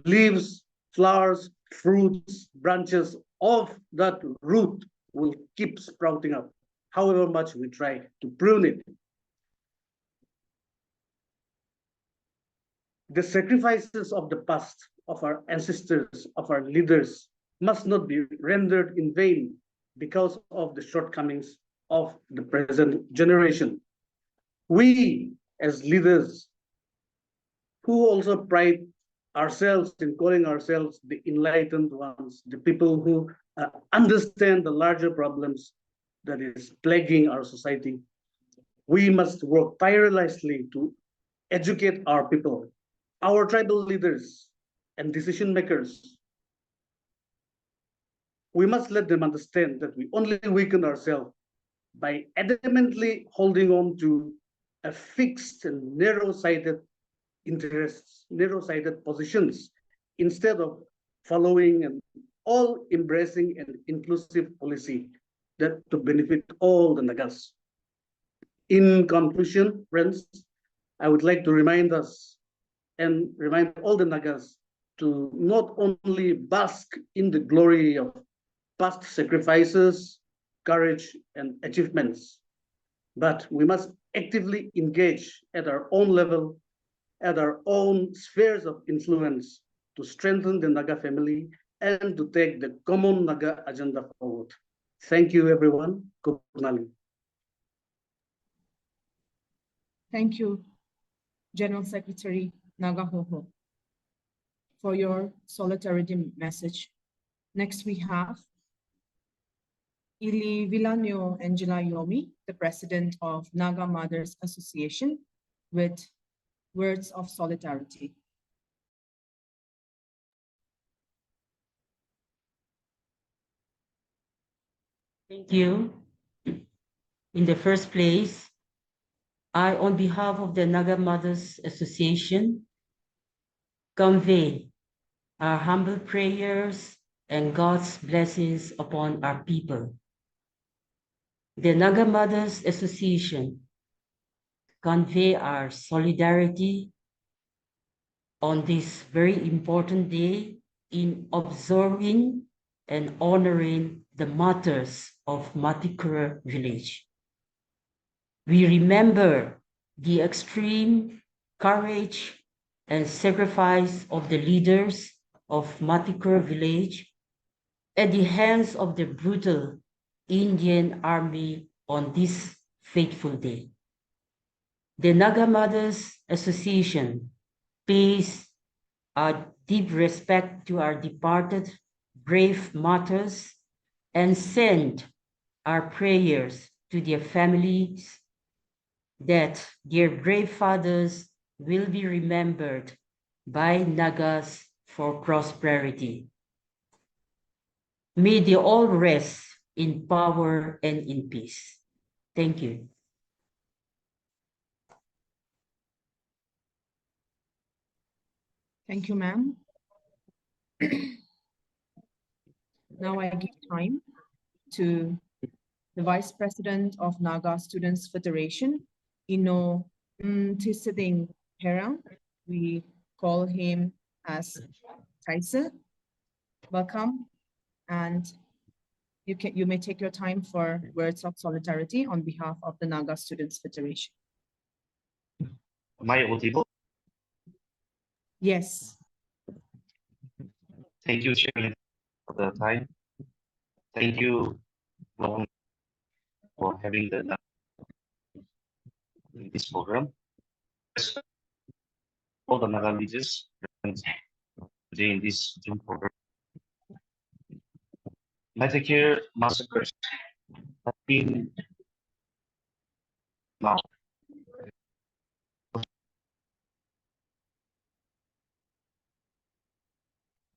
leaves, flowers, fruits, branches of that root will keep sprouting up, however much we try to prune it. The sacrifices of the past, of our ancestors, of our leaders, must not be rendered in vain because of the shortcomings of the present generation. We, as leaders, who also pride ourselves in calling ourselves the enlightened ones, the people who understand the larger problems that is plaguing our society, we must work tirelessly to educate our people, our tribal leaders and decision makers. We must let them understand that we only weaken ourselves by adamantly holding on to a fixed and narrow-sighted interests, narrow-sighted positions, instead of following an all-embracing and inclusive policy that to benefit all the Nagas. In conclusion, friends, I would like to remind us and remind all the Nagas to not only bask in the glory of past sacrifices, courage, and achievements, but we must actively engage at our own level, at our own spheres of influence, to strengthen the Naga family and to take the common Naga agenda forward. Thank you, everyone. Good morning. Thank you, General Secretary Nagahoho, for your solidarity message. Next, we have Ili Villanio Angela Yomi, the President of Naga Mothers Association, with words of solidarity. Thank you. In the first place, I, on behalf of the Naga Mothers Association, convey our humble prayers and God's blessings upon our people. The Naga Mothers Association convey our solidarity on this very important day in observing and honoring the martyrs of Matikhru village. We remember the extreme courage and sacrifice of the leaders of Matikhru village at the hands of the brutal Indian army on this fateful day. The Naga Mothers Association pays our deep respect to our departed brave martyrs and send our prayers to their families that their brave fathers will be remembered by Nagas for prosperity. May they all rest in power and in peace. Thank you. Thank you, ma'am. Now I give time to the Vice President of Naga Students Federation, Ino Tisiding Herang. We call him as Taisa. Welcome, and you may take your time for words of solidarity on behalf of the Naga Students Federation. Am I audible? Yes. Thank you, Chairman, for the time. Thank you for having this program. All the Naga leaders today in this Zoom program. Matikhru Massacre have been now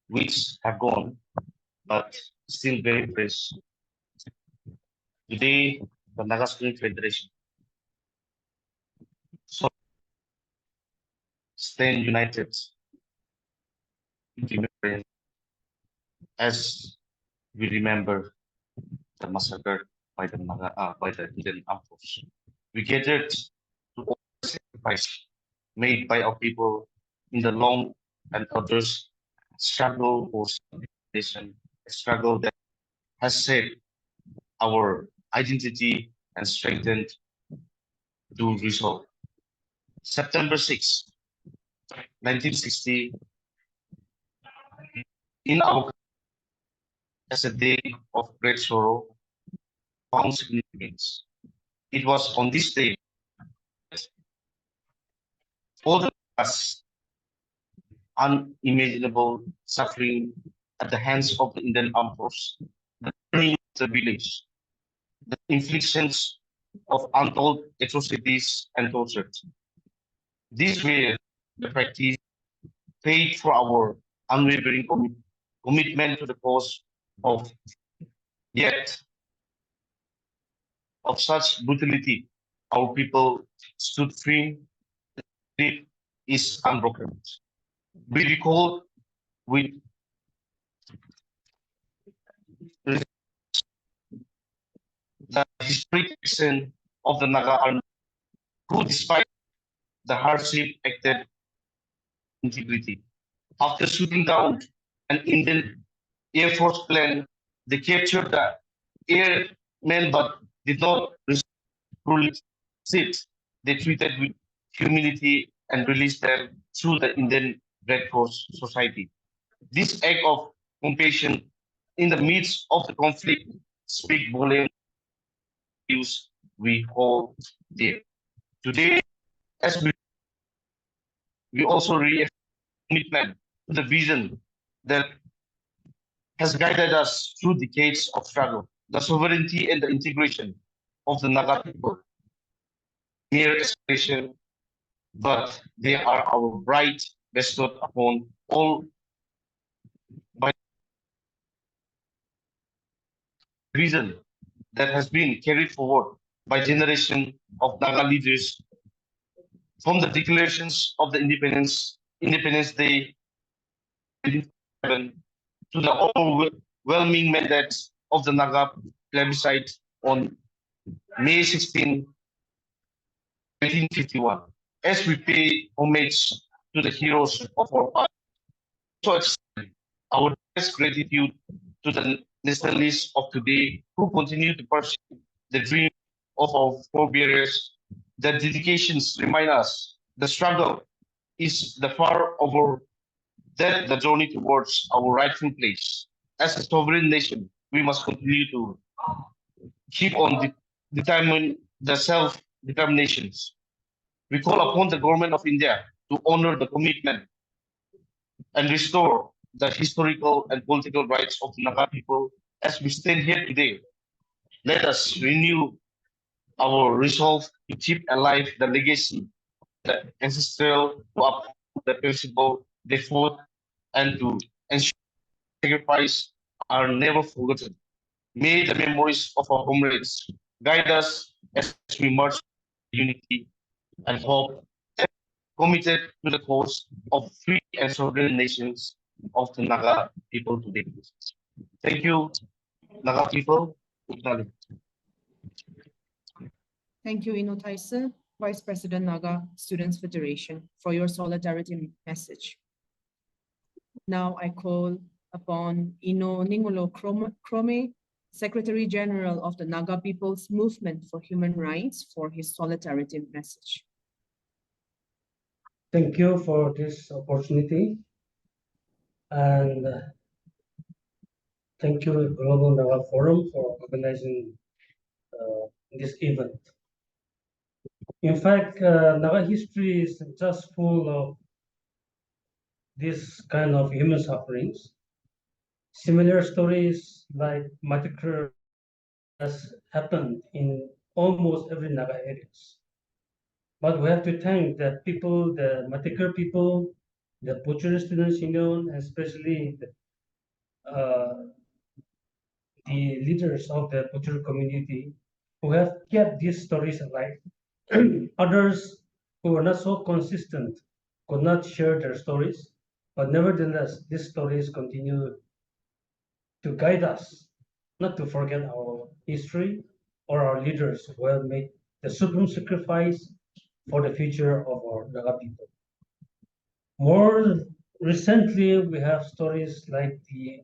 which have gone, but still very fresh. Today, the Naga Student Federation stand united as we remember the massacre by the Indian Armed Forces. We gathered to all the sacrifice made by our people in the long and others struggle for civilization, a struggle that has shaped our identity and strengthened to resolve. September 6, 1960, in our as a day of great sorrow profound significance. It was on this day that all the us unimaginable suffering at the hands of the Indian Armed Force, the burning of the village, the inflictions of untold atrocities and torture. These were the practice paid for our unwavering commitment to the cause of yet of such brutality. Our people stood free. It is unbroken. We recall with the historic action of the Naga army, who, despite the hardship, acted integrity. After shooting down an Indian Air Force plane, they captured the airmen but did not release. They treated with humility and released them through the Indian Red Cross Society. This act of compassion in the midst of the conflict speak volumes we hold dear. Today, as we also reaffirm commitment to the vision that has guided us through decades of struggle, the sovereignty and the integration of the Naga people. Mere aspiration, but they are our right bestowed upon all by vision that has been carried forward by generation of Naga leaders from the declarations of the Independence Day to the overwhelming mandate of the Naga plebiscite on May 16, 1951. As we pay homage to the heroes of our past, so extend our deepest gratitude to the nationalists of today who continue to pursue the dream of our forebears. Their dedications remind us the struggle is the far over that the journey towards our rightful place. As a sovereign nation, we must continue to keep on determine the self-determinations. We call upon the government of India to honor the commitment and restore the historical and political rights of the Naga people as we stand here today. Let us renew our resolve to keep alive the legacy, the ancestral, to uphold the principle they fought, and to ensure sacrifice are never forgotten. May the memories of our comrades guide us as we march unity and hope, committed to the cause of free and sovereign nations of the Naga people today. Thank you, Naga people. Thank you, Ino Taisa, Vice President Naga Students Federation, for your solidarity message. Now I call upon Ino Ningulo Krome, Secretary General of the Naga People's Movement for Human Rights, for his solidarity message. Thank you for this opportunity, and thank you Global Naga Forum for organizing this event. In fact, Naga history is just full of this kind of human sufferings. Similar stories like Matikhru has happened in almost every Naga areas. But we have to thank the people, the Matikhru people, the Pochury Students Union, and especially the leaders of the Pochury community who have kept these stories alive. Others who were not so consistent could not share their stories, but nevertheless, these stories continue to guide us, not to forget our history or our leaders who have made the supreme sacrifice for the future of our Naga people. More recently, we have stories like the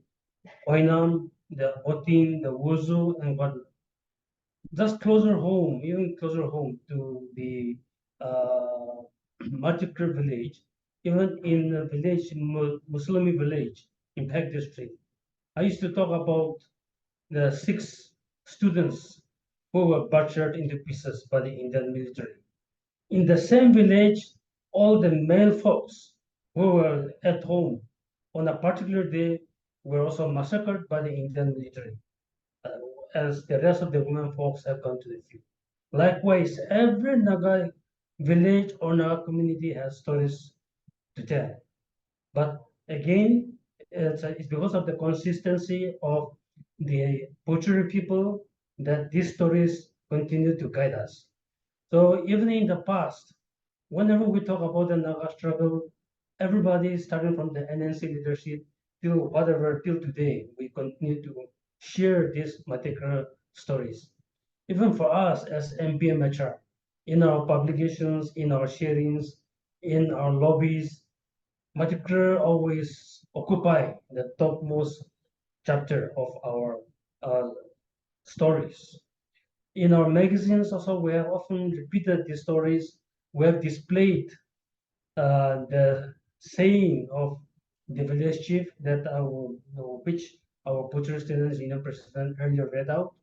Oinam, the Otin, the Wuzu, and whatnot. Just closer home, even closer home to the Matikhru village, even in a village, Muslimi village in Peg district. I used to talk about the 6 students who were butchered into pieces by the Indian military. In the same village, all the male folks who were at home on a particular day were also massacred by the Indian military, as the rest of the women folks have gone to the field. Likewise, every Naga village or Naga community has stories to tell. But again, it's because of the consistency of the Pochury people that these stories continue to guide us. So even in the past, whenever we talk about the Naga struggle, everybody starting from the NNC leadership till today, we continue to share these Matikhru stories. Even for us as MPMHR, in our publications, in our sharings, in our lobbies, Matikhru always occupy the topmost chapter of our uh, stories. In our magazines also, we have often repeated these stories. We have displayed the saying of the village chief that which our Pochury Students Union President earlier read out,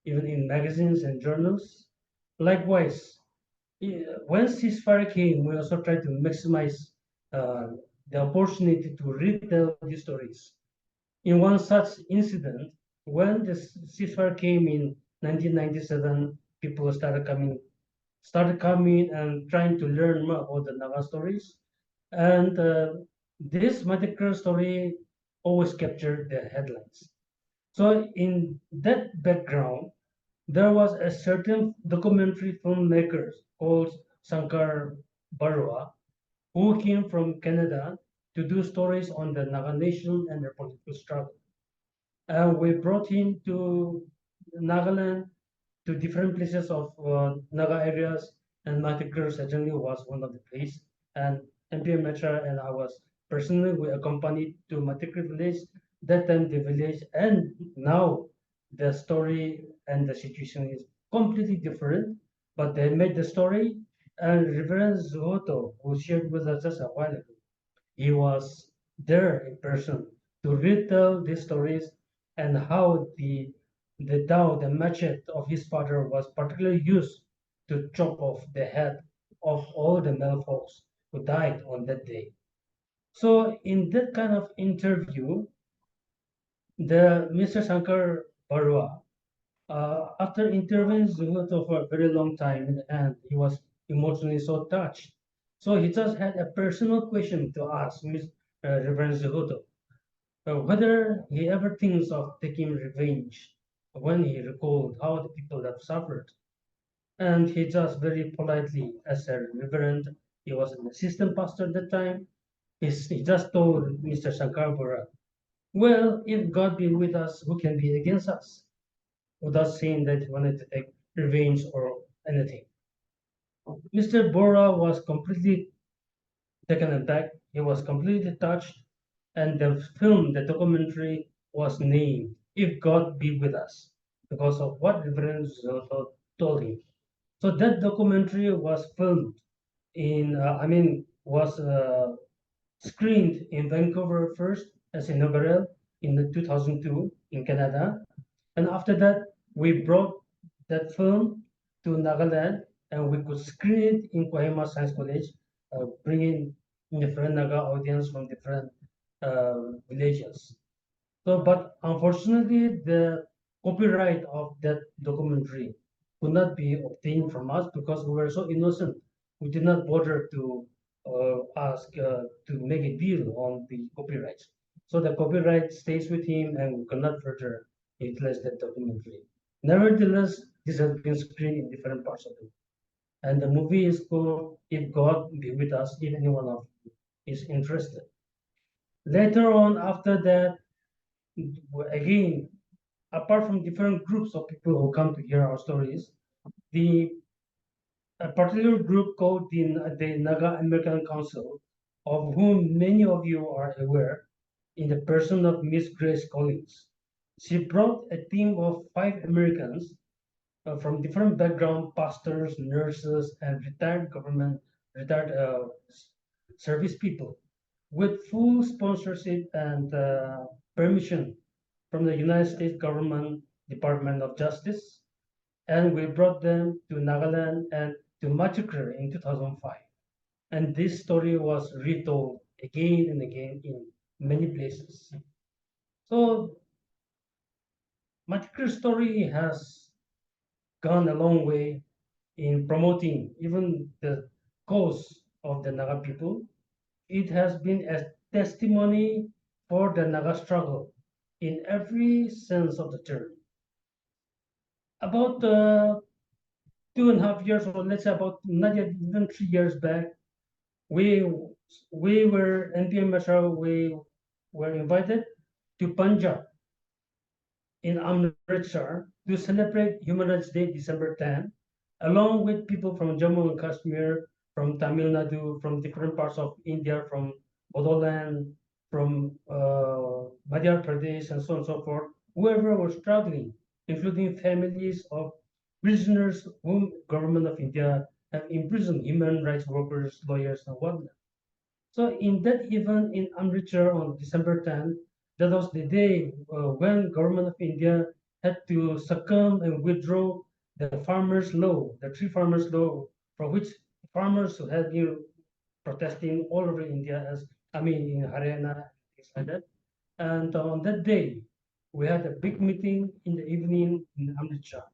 even in magazines and journals. Likewise, when ceasefire came, we also tried to maximize uh, the opportunity to retell these stories. In one such incident, when the ceasefire came in 1997, people started coming and trying to learn more about the Naga stories. And this particular story always captured the headlines. So in that background, there was a certain documentary filmmaker called Sankar Barua, who came from Canada to do stories on the Naga Nation and their political struggle. And we brought him to Nagaland, to different places of Naga areas, and Matikhru certainly was one of the places. And MPM Metra and I was personally, we accompanied to Matikhru village, that time the village, and now the story and the situation is completely different, but they made the story. And Reverend Zuhoto, who shared with us just a while ago, he was there in person to retell these stories and how the dao, the machete of his father was particularly used to chop off the head of all the male folks who died on that day. So in that kind of interview, the Mr. Shankar Barua, after interviewing Zuhoto for a very long time, in the end, he was emotionally so touched. So he just had a personal question to ask Reverend Zuhoto, whether he ever thinks of taking revenge when he recalled how the people have suffered. And he just very politely, as a reverend, he was an assistant pastor at the time, he just told Mr. Shankar Bora, well, if God be with us, who can be against us? Without saying that he wanted to take revenge or anything. Mr. Bora was completely taken aback. He was completely touched, and the film, the documentary, was named "If God Be With Us" because of what Reverend Zoto told him. So that documentary was filmed was screened in Vancouver first as inaugural in 2002 in Canada, and after that we brought that film to Nagaland and we could screen it in Kohima Science College, bringing different Naga audience from different villages. So, but unfortunately, the copyright of that documentary could not be obtained from us because we were so innocent. We did not bother to ask to make a deal on the copyrights. So the copyright stays with him and we cannot further utilize that documentary. Nevertheless, this has been screened in different parts of the world. And the movie is called If God Be With Us, if anyone of you is interested. Later on, after that, again, apart from different groups of people who come to hear our stories, the a particular group called the Naga American Council, of whom many of you are aware, in the person of Miss Grace Collins. She brought a team of 5 Americans from different background, pastors, nurses, and retired service people, with full sponsorship and permission from the United States Government Department of Justice, and we brought them to Nagaland and to Matikhru in 2005. And this story was retold again and again in many places. So Matikhru's story has gone a long way in promoting even the cause of the Naga people. It has been a testimony for the Naga struggle in every sense of the term. About 2.5 years, or let's say about not yet even 3 years back, we were NPMSR, we were invited to Punjab in Amritsar to celebrate Human Rights Day, December 10, along with people from Jammu and Kashmir, from Tamil Nadu, from different parts of India, from Bodoland, from Madhya Pradesh, and so on and so forth, whoever was traveling, including families of prisoners whom government of India have imprisoned, human rights workers, lawyers, and whatnot. So in that event in Amritsar on December 10, that was the day when government of India had to succumb and withdraw the farmers' law, the tree farmers' law, for which farmers had been protesting all over India, in Haryana, things like that. And on that day, we had a big meeting in the evening in Amritsar.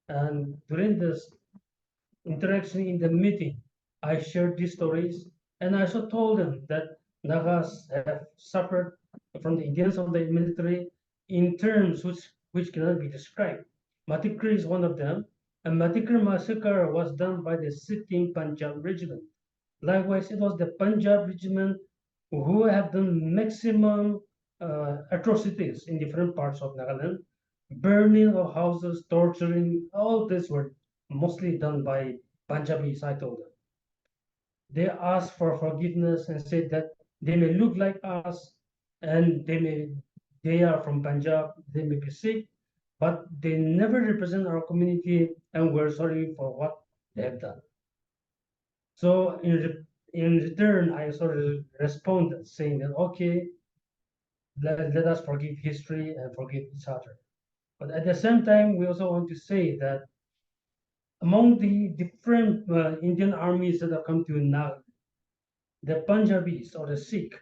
And during this interaction in the meeting, I shared these stories, and I also told them that Nagas have suffered from the Indians of the military in terms which cannot be described. Matikhru is one of them, and Matikhru Massacre was done by the sitting Punjab regiment. Likewise, it was the Punjab regiment who have done maximum atrocities in different parts of Nagaland, burning of houses, torturing, all this were mostly done by Punjabis, I told them. They asked for forgiveness and said that they may look like us and they are from Punjab, they may be Sikh, but they never represent our community and we're sorry for what they have done. So in return, I sort of responded saying that, okay, let us forgive history and forgive each other. But at the same time, we also want to say that among the different Indian armies that have come to Nag, the Punjabis or the Sikh,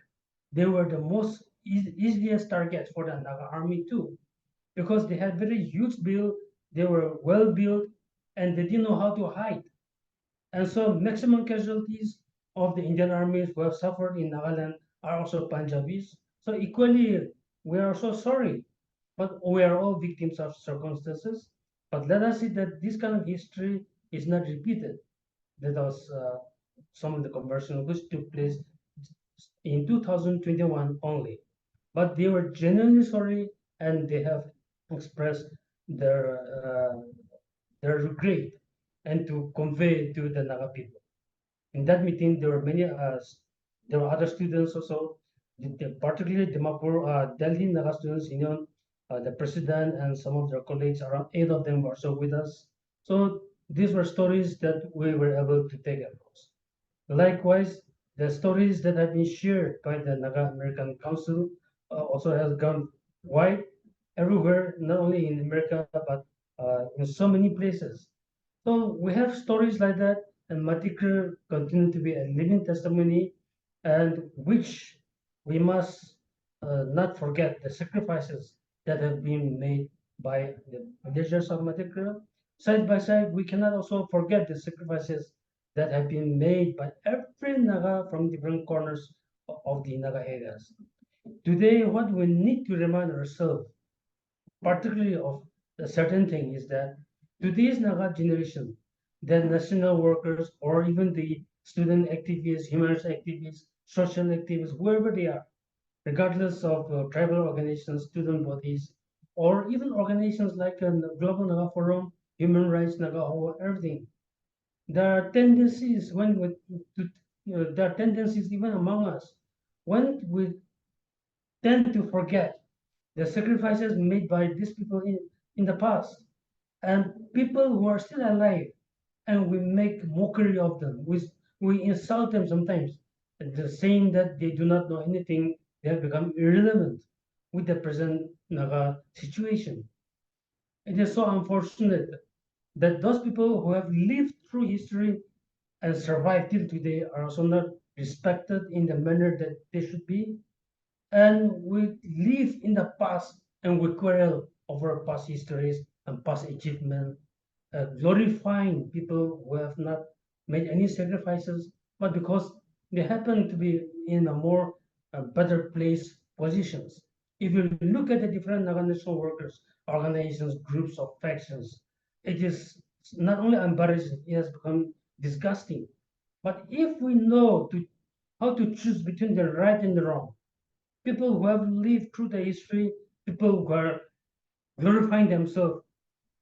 they were the most easiest targets for the Naga army too, because they had very huge build, they were well built, and they didn't know how to hide. And so maximum casualties of the Indian armies who have suffered in Nagaland are also Punjabis. So equally, we are so sorry, but we are all victims of circumstances. But let us see that this kind of history is not repeated. That was some of the conversion which took place in 2021 only. But they were genuinely sorry and they have expressed their regret and to convey to the Naga people. In that meeting, there were there were other students also, particularly Delhi Naga Students Union, the president and some of their colleagues, around 8 of them were also with us. So these were stories that we were able to take across. Likewise, the stories that have been shared by the Naga American Council also has gone wide everywhere, not only in America, but in so many places. So we have stories like that, and Matikhru continue to be a living testimony, and which we must not forget the sacrifices that have been made by the villagers of Matikhru. Side by side, we cannot also forget the sacrifices that have been made by every Naga from different corners of the Naga areas. Today, what we need to remind ourselves, particularly of a certain thing, is that today's Naga generation, the national workers or even the student activists, human rights activists, social activists, whoever they are, regardless of tribal organizations, student bodies, or even organizations like Global Naga Forum, Human Rights Naga, or everything. There are tendencies there are tendencies even among us when we tend to forget the sacrifices made by these people in the past and people who are still alive, and we make mockery of them. We insult them sometimes, saying that they do not know anything, they have become irrelevant with the present Naga situation. It is so unfortunate that those people who have lived through history and survived till today are also not respected in the manner that they should be. And we live in the past and we quarrel over past histories and past achievements, glorifying people who have not made any sacrifices, but because they happen to be in a more better place positions. If you look at the different Naga national workers, organizations, groups of factions, it is not only embarrassing, it has become disgusting. But if we know how to choose between the right and the wrong, people who have lived through the history, people who are glorifying themselves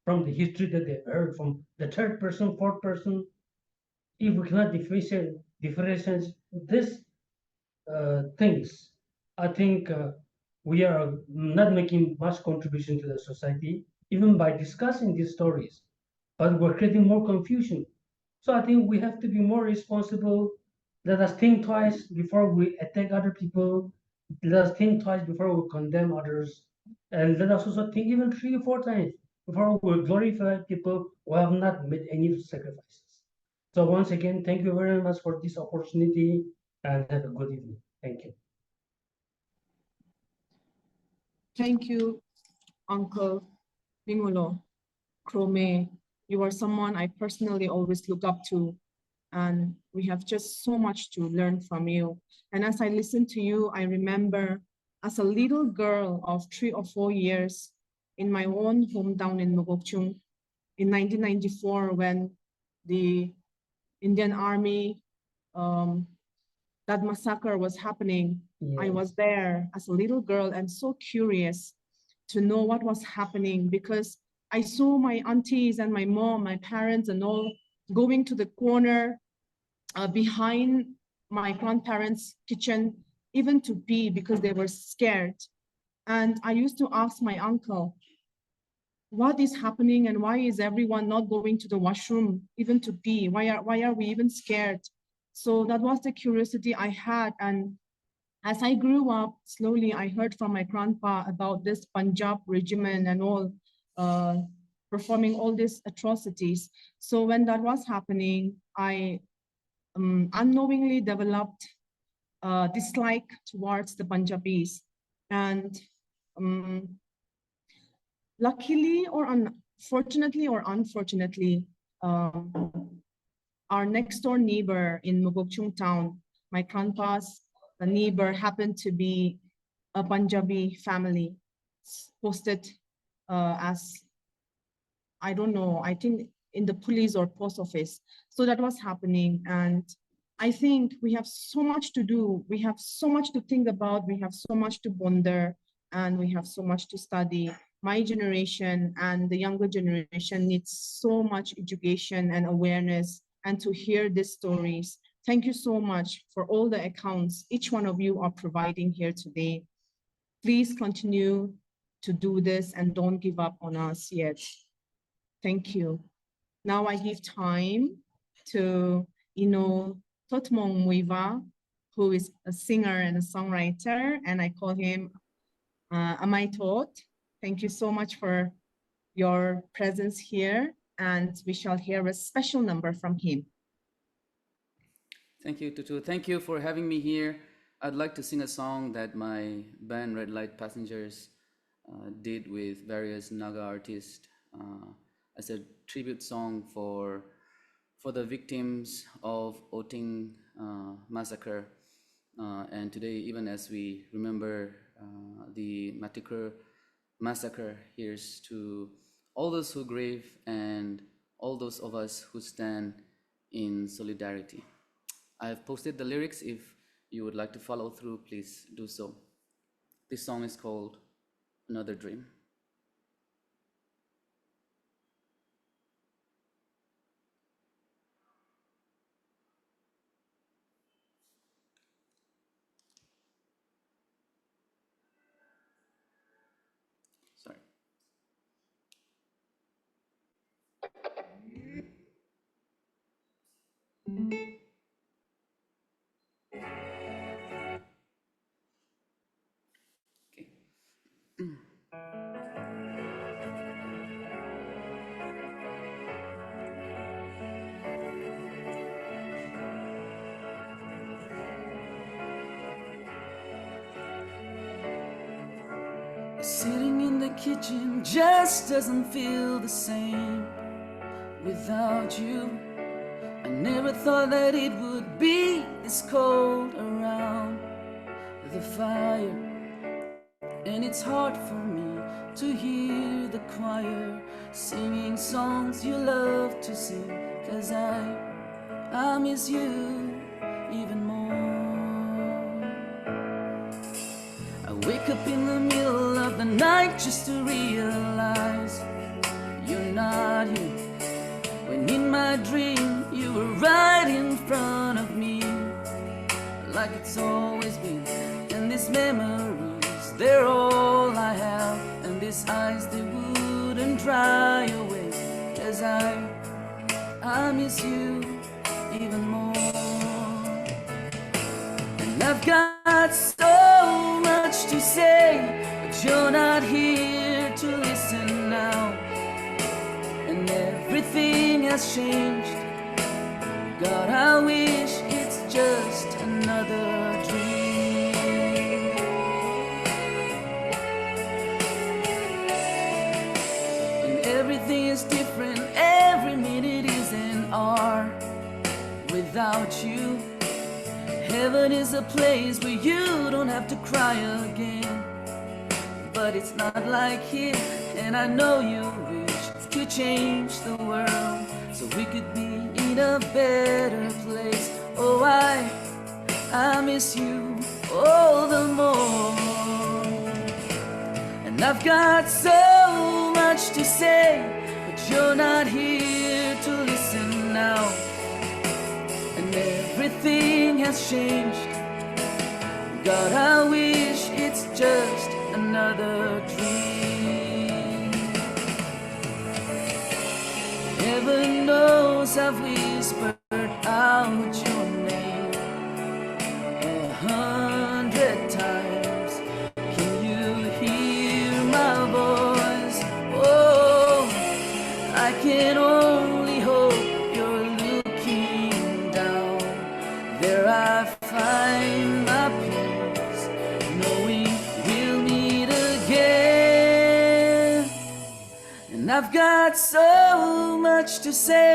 from the history that they heard from the third person, fourth person, if we cannot differentiate these things, I think we are not making much contribution to the society, even by discussing these stories, but we're creating more confusion. So I think we have to be more responsible. Let us think twice before we attack other people. Let us think twice before we condemn others. And let us also think even 3 or 4 times before we glorify people who have not made any sacrifices. So once again, thank you very much for this opportunity and have a good evening. Thank you. Thank you, Uncle Bingulo Krome. You are someone I personally always look up to, and we have just so much to learn from you. And as I listen to you, I remember as a little girl of 3 or 4 years in my own hometown in Mogokchung in 1994 when the Indian Army, that massacre was happening. I was there as a little girl and so curious to know what was happening because I saw my aunties and my mom, my parents and all going to the corner behind my grandparents' kitchen, even to pee because they were scared. And I used to ask my uncle, what is happening and why is everyone not going to the washroom even to pee? Why are we even scared? So that was the curiosity I had. And as I grew up, slowly I heard from my grandpa about this Punjab regiment and all performing all these atrocities. So when that was happening, I unknowingly developed dislike towards the Punjabis. And luckily or unfortunately or unfortunately, our next door neighbor in Mogokchung town, my grandpa's neighbor happened to be a Punjabi family posted as, I don't know, I think in the police or post office. So that was happening. And I think we have so much to do. We have so much to think about. We have so much to ponder and we have so much to study. My generation and the younger generation needs so much education and awareness and to hear these stories. Thank you so much for all the accounts each one of you are providing here today. Please continue to do this and don't give up on us yet. Thank you. Now I give time to Ino Totmong Muiva, who is a singer and a songwriter, and I call him Amai Tot. Thank you so much for your presence here, and we shall hear a special number from him. Thank you, Tutu. Thank you for having me here. I'd like to sing a song that my band Red Light Passengers did with various Naga artists as a tribute song for the victims of Oting massacre. And today, even as we remember the Matikhru Massacre, here's to all those who grieve and all those of us who stand in solidarity. I have posted the lyrics. If you would like to follow through, please do so. This song is called Another Dream. Sorry. Okay. Sitting in the kitchen just doesn't feel the same without you. I never thought that it would be this cold around the fire. And it's hard for me to hear the choir singing songs you love to sing, 'cause I miss you even more. I wake up in the middle of the night just to realize you're not here, when in my dream you were right in front of me, like it's always been. And these memories, they're all I have, and these eyes, they wouldn't dry away, 'cause I miss you even more. And I've got so much to say, but you're not here to listen now. And everything has changed. God, I wish it's just another dream. And everything is different, every minute is an hour without you. Heaven is a place where you don't have to cry again. But it's not like here, and I know you wish to change the world so we could be in a better place. Oh, I miss you all the more. And I've got so much to say, but you're not here to listen now. And everything has changed. God, I wish it's just another dream. Heaven knows I've whispered out your name 100 times. Can you hear my voice? Oh, I can only hope you're looking down. There I find my peace, knowing we'll meet again. And I've got so much to say,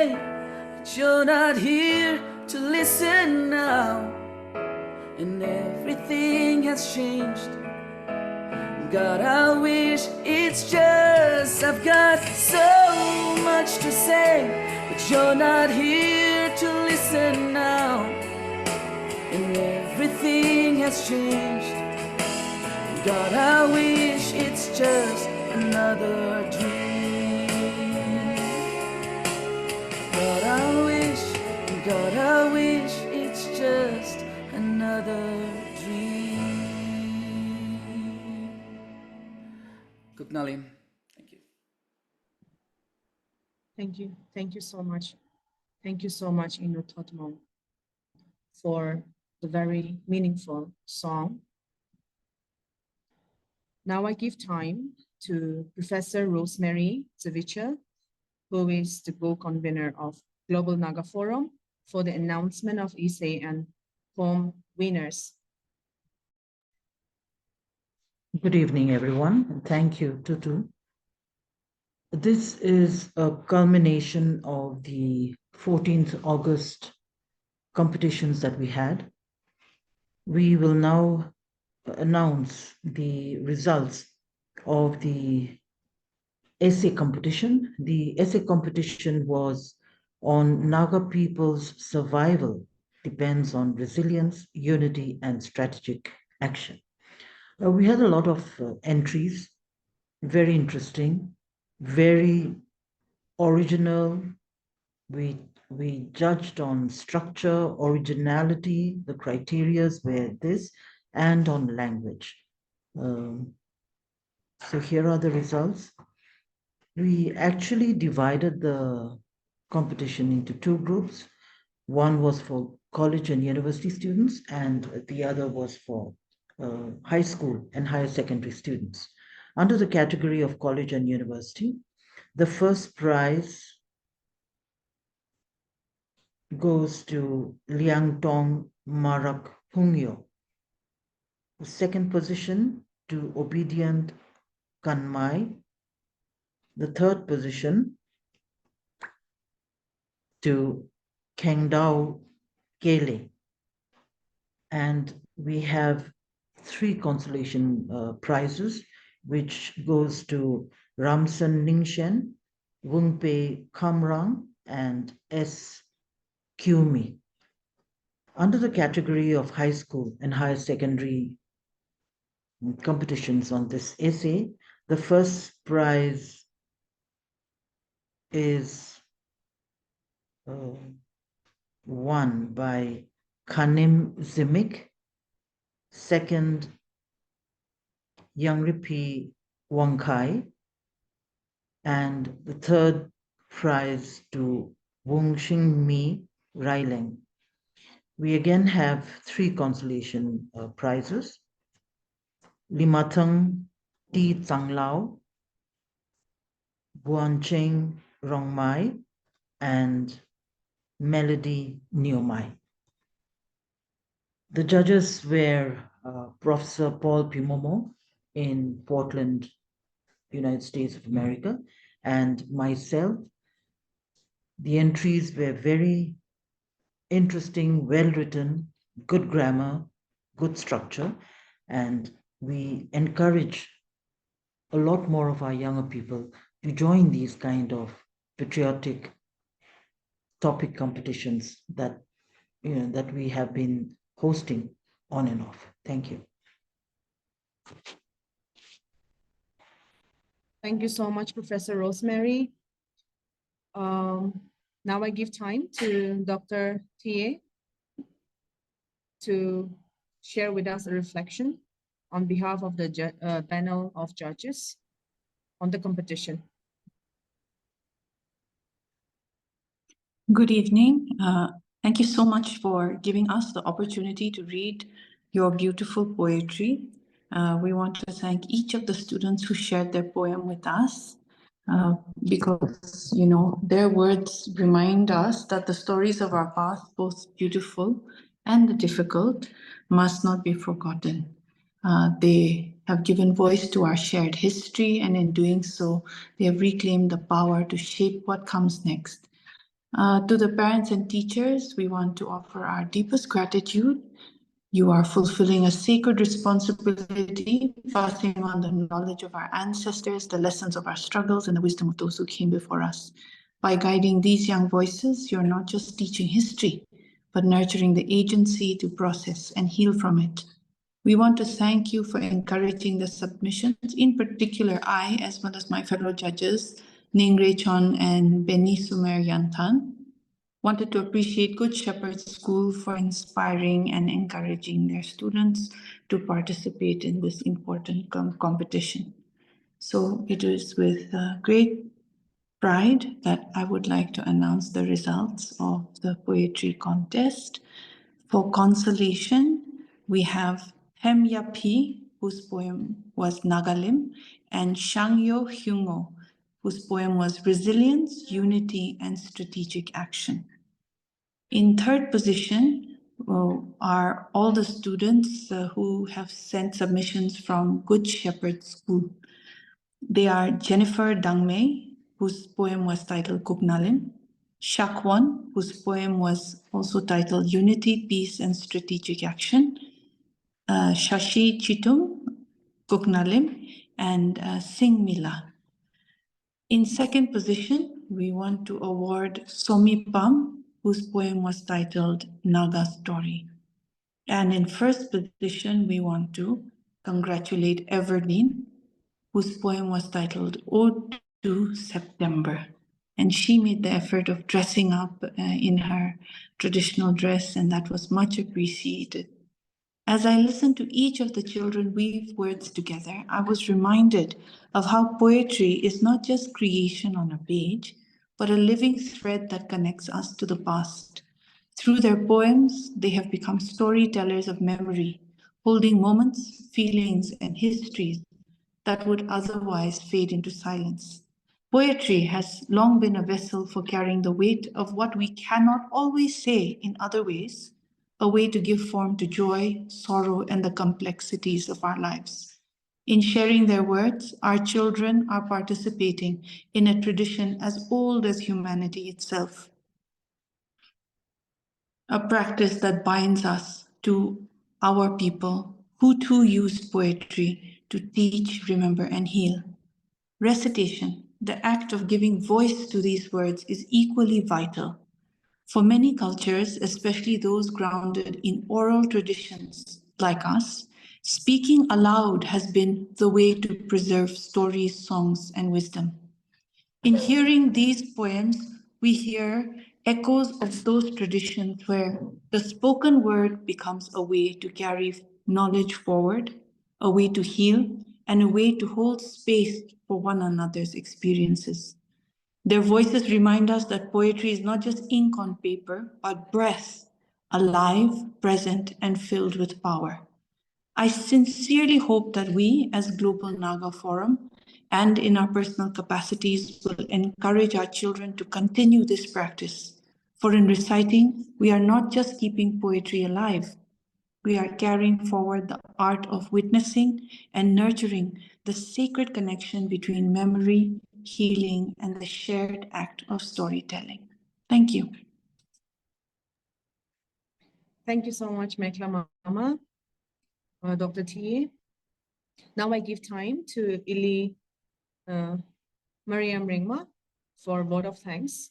but you're not here to listen now. And everything has changed. God, I wish it's just. I've got so much to say, but you're not here to listen now. And everything has changed. God, I wish it's just another dream. God, I wish it's just another dream. Kuknali, thank you. Thank you. Thank you so much. Thank you so much, Inu Totmo, for the very meaningful song. Now I give time to Professor Rosemary Zavicha, who is the co-convener of Global Naga Forum, for the announcement of essay and poem winners. Good evening, everyone, and thank you, Tutu. This is a culmination of the 14th August competitions that we had. We will now announce the results of the essay competition. The essay competition was on Naga people's survival depends on resilience, unity, and strategic action. We had a lot of entries, very interesting, very original. We judged on structure, originality, the criterias were this, and on language. So here are the results. We actually divided the competition into two groups. One was for college and university students, and the other was for high school and higher secondary students. Under the category of college and university, the first prize goes to Liang Tong Marak Pungyo. The second position to Obedient Kanmai. The third position to Kengdao Kele. And we have 3 consolation prizes, which goes to Ramsan Ningshen, Wungpei Kamrang, and S. Kyumi. Under the category of high school and higher secondary competitions on this essay, the first prize is won by Kanim Zimik, second Yangripi Wangkai, and the third prize to Wungxing Mi Raileng. We again have 3 consolation prizes. Limatang Ti Tsanglao, Buancheng Rongmai, and Melody Neomai. The judges were Professor Paul Pimomo in Portland, United States of America, and myself. The entries were very interesting, well-written, good grammar, good structure, and we encourage a lot more of our younger people to join these kind of patriotic topic competitions that that we have been hosting on and off. Thank you. Thank you so much, Professor Rosemary. Now I give time to Dr. Tie to share with us a reflection on behalf of the panel of judges on the competition. Good evening. Thank you so much for giving us the opportunity to read your beautiful poetry. We want to thank each of the students who shared their poem with us because, their words remind us that the stories of our past, both beautiful and the difficult, must not be forgotten. They have given voice to our shared history, and in doing so, they have reclaimed the power to shape what comes next. To the parents and teachers, we want to offer our deepest gratitude. You are fulfilling a sacred responsibility, passing on the knowledge of our ancestors, the lessons of our struggles, and the wisdom of those who came before us. By guiding these young voices, you're not just teaching history, but nurturing the agency to process and heal from it. We want to thank you for encouraging the submissions. In particular, I, as well as my fellow judges, Ning Rechon and Benny Sumer Yantan, wanted to appreciate Good Shepherd School for inspiring and encouraging their students to participate in this important competition. So it is with great pride that I would like to announce the results of the poetry contest. For consolation, we have Hem Yapi, whose poem was Nagalim, and Shangyo Hyungo, whose poem was Resilience, Unity, and Strategic Action. In third position are all the students who have sent submissions from Good Shepherd School. They are Jennifer Dangmei, whose poem was titled Kuknalim, Shakwon, whose poem was also titled Unity, Peace, and Strategic Action, Shashi Chitum, Kuknalim, and Sing Mila. In second position, we want to award Somi Pam, whose poem was titled Naga Story. And in first position, we want to congratulate Everdeen, whose poem was titled Ode to September. And she made the effort of dressing up in her traditional dress, and that was much appreciated. As I listened to each of the children weave words together, I was reminded of how poetry is not just creation on a page, but a living thread that connects us to the past. Through their poems, they have become storytellers of memory, holding moments, feelings, and histories that would otherwise fade into silence. Poetry has long been a vessel for carrying the weight of what we cannot always say in other ways, a way to give form to joy, sorrow, and the complexities of our lives. In sharing their words, our children are participating in a tradition as old as humanity itself, a practice that binds us to our people who too used poetry to teach, remember, and heal. Recitation, the act of giving voice to these words, is equally vital. For many cultures, especially those grounded in oral traditions like us, speaking aloud has been the way to preserve stories, songs, and wisdom. In hearing these poems, we hear echoes of those traditions where the spoken word becomes a way to carry knowledge forward, a way to heal, and a way to hold space for one another's experiences. Their voices remind us that poetry is not just ink on paper, but breath, alive, present, and filled with power. I sincerely hope that we, as Global Naga Forum, and in our personal capacities, will encourage our children to continue this practice. For in reciting, we are not just keeping poetry alive, we are carrying forward the art of witnessing and nurturing the sacred connection between memory, healing, and the shared act of storytelling. Thank you. Thank you so much, Mekla Mama, Dr. T. Now I give time to Ili Mariam Ringma for a vote of thanks.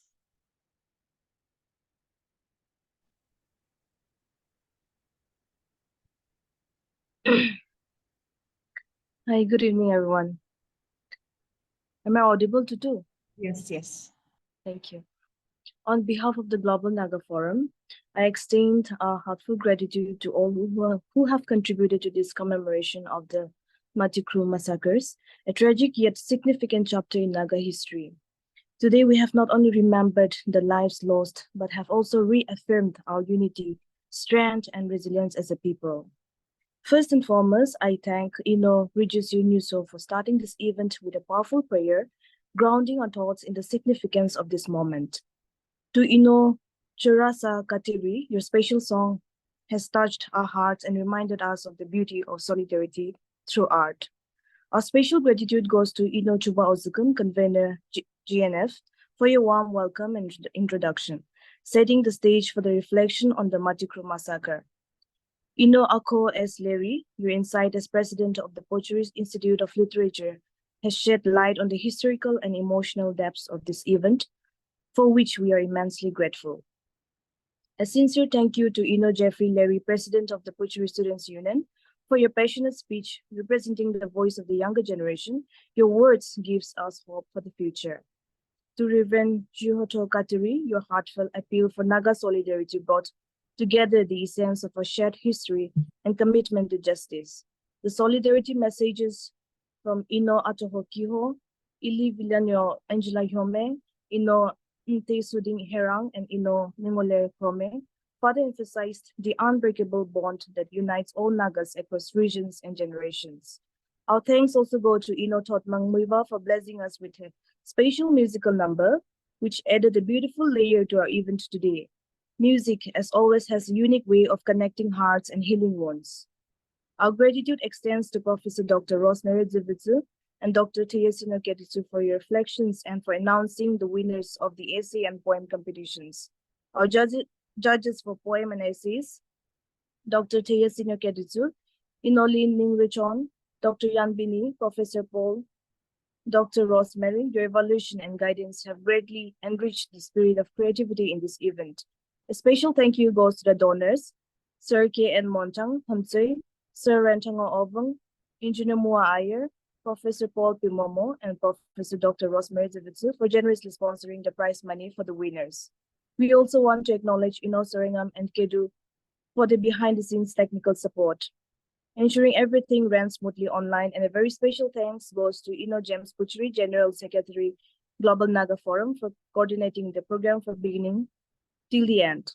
Hi, good evening, everyone. Am I audible to do? Yes, yes. Thank you. On behalf of the Global Naga Forum, I extend our heartfelt gratitude to all who have contributed to this commemoration of the Matikhru Massacres, a tragic yet significant chapter in Naga history. Today, we have not only remembered the lives lost, but have also reaffirmed our unity, strength, and resilience as a people. First and foremost, I thank Ino Regis Yunuso for starting this event with a powerful prayer, grounding our thoughts in the significance of this moment. To Ino Chirasa Katiri, your special song has touched our hearts and reminded us of the beauty of solidarity through art. Our special gratitude goes to Ino Chuba Ozukun, convener GNF, for your warm welcome and introduction, setting the stage for the reflection on the Matikhru Massacre. Ino Ako S. Leary, your insight as president of the Pochury Institute of Literature, has shed light on the historical and emotional depths of this event, for which we are immensely grateful. A sincere thank you to Ino Jeffrey Leary, president of the Pochury Students' Union, for your passionate speech representing the voice of the younger generation. Your words gives us hope for the future. To Reverend Juhoto Katuri, your heartfelt appeal for Naga solidarity brought together the essence of a shared history and commitment to justice. The solidarity messages from Ino Atoho Kiho, Ili Villanyo Angela Hyome, Ino Nte Suding Herang, and Ino Ningole Krome further emphasized the unbreakable bond that unites all Nagas across regions and generations. Our thanks also go to Ino Totmang Muiva for blessing us with a special musical number, which added a beautiful layer to our event today. Music, as always, has a unique way of connecting hearts and healing wounds. Our gratitude extends to Professor Dr. Rosemary Zivitsu and Dr. Teyesino Ketitsu for your reflections and for announcing the winners of the essay and poem competitions. Our judges for poem and essays, Dr. Teyesino Ketitsu, Inolin Ningrichon, Dr. Yanbini, Professor Paul, Dr. Rosemary, your evaluation and guidance have greatly enriched the spirit of creativity in this event. A special thank you goes to the donors, Sir K.N. Montang, Hamsui, Sir Rentango Obong, Engineer Mua Ayer, Professor Paul Pimomo, and Professor Dr. Rosemary Zivitsu for generously sponsoring the prize money for the winners. We also want to acknowledge Ino Soringam and Kedu for the behind-the-scenes technical support, ensuring everything ran smoothly online. And a very special thanks goes to Ino James Pochury, General Secretary, Global Naga Forum, for coordinating the program from beginning till the end.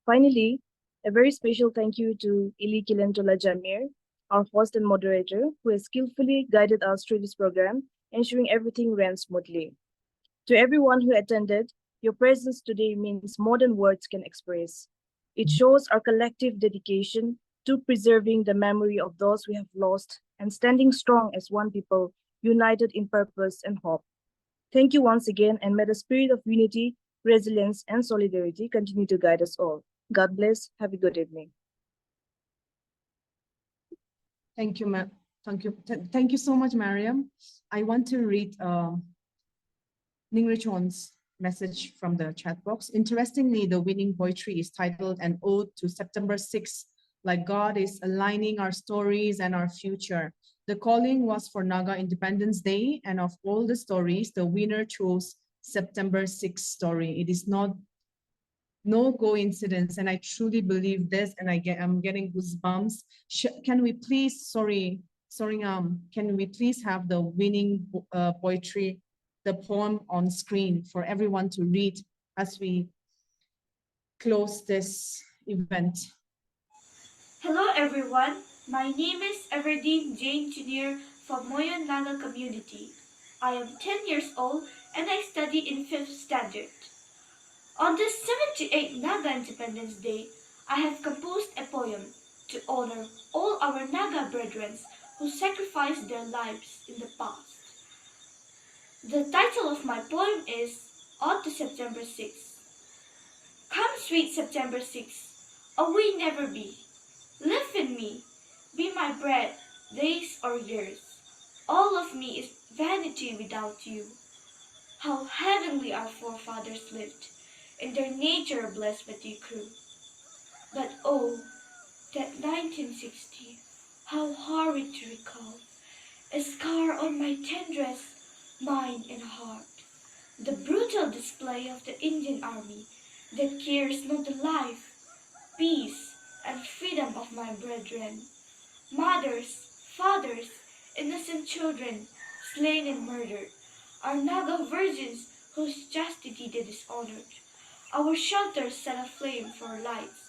Finally, a very special thank you to Ili Kilentola Jamir, our host and moderator, who has skillfully guided us through this program, ensuring everything ran smoothly. To everyone who attended, your presence today means more than words can express. It shows our collective dedication to preserving the memory of those we have lost and standing strong as one people, united in purpose and hope. Thank you once again, and may the spirit of unity, resilience, and solidarity continue to guide us all. God bless. Have a good evening. Thank you, ma'am. Thank you so much, Mariam. I want to read Ningrichon's message from the chat box. Interestingly, the winning poetry is titled An Ode to September 6th, like God is aligning our stories and our future. The calling was for Naga Independence Day, and of all the stories, the winner chose September 6th story. It is no coincidence, and I truly believe this, and I'm getting goosebumps. Can we please, can we please have the winning poetry, the poem on screen for everyone to read as we close this event? Hello everyone, my name is Everdeen Jane Jr. from Moyon Naga community. I am 10 years old and I study in 5th standard. On this 78th Naga Independence Day, I have composed a poem to honor all our Naga brethren who sacrificed their lives in the past. The title of my poem is Ode to September 6th. Come sweet September 6th, away never be. Live in me, be my bread, days or years. All of me is vanity without you. How heavenly our forefathers lived, in their nature blessed Matikhru. But oh, that 1960, how horrid to recall, a scar on my tenderest mind and heart. The brutal display of the Indian army that cares not the life, peace, and freedom of my brethren. Mothers, fathers, innocent children, slain and murdered. Our Naga virgins whose chastity they dishonored. Our shelters set aflame for lights.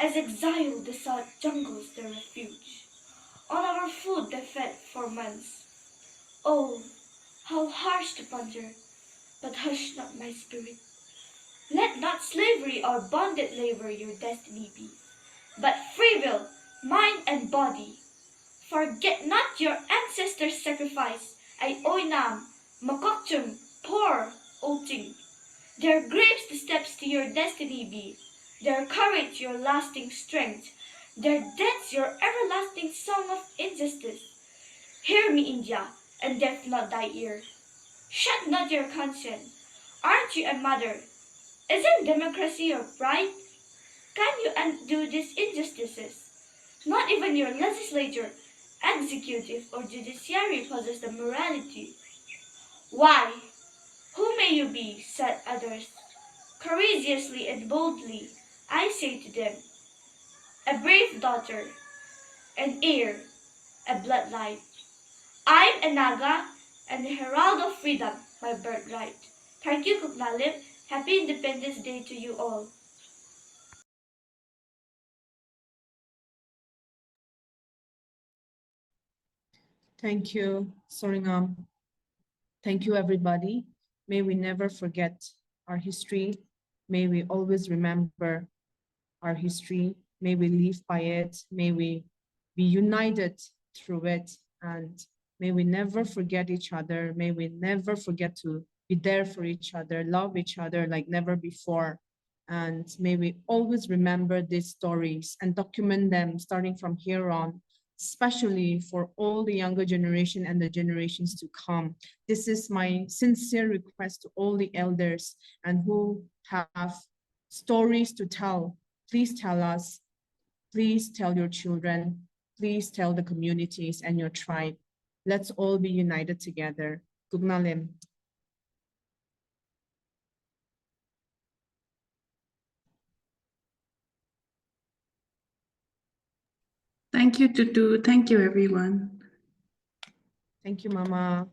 As exiled they sought jungles their refuge. On our food they fed for months. Oh, how harsh to ponder, but hush not my spirit. Let not slavery or bonded labor your destiny be, but free will, mind and body. Forget not your ancestors' sacrifice, ay oinam, makokchum, poor, oting. Their graves the steps to your destiny be, their courage your lasting strength, their deaths your everlasting song of injustice. Hear me, India, and deaf not thy ear. Shut not your conscience. Aren't you a mother? Isn't democracy your pride? Can you undo these injustices? Not even your legislature, executive, or judiciary possess the morality. Why? Who may you be? Said others. Courageously and boldly, I say to them, a brave daughter, an heir, a bloodline. I'm a Naga and the herald of freedom, my birthright. Thank you, Kuknalim. Happy Independence Day to you all. Thank you, Soringam. Thank you, everybody. May we never forget our history. May we always remember our history. May we live by it. May we be united through it. And may we never forget each other. May we never forget to be there for each other, love each other like never before. And may we always remember these stories and document them starting from here on, especially for all the younger generation and the generations to come. This is my sincere request to all the elders and who have stories to tell. Please tell us, please tell your children, please tell the communities and your tribe. Let's all be united together. Gugnalim. Thank you, Tutu. Thank you, everyone. Thank you, Mama.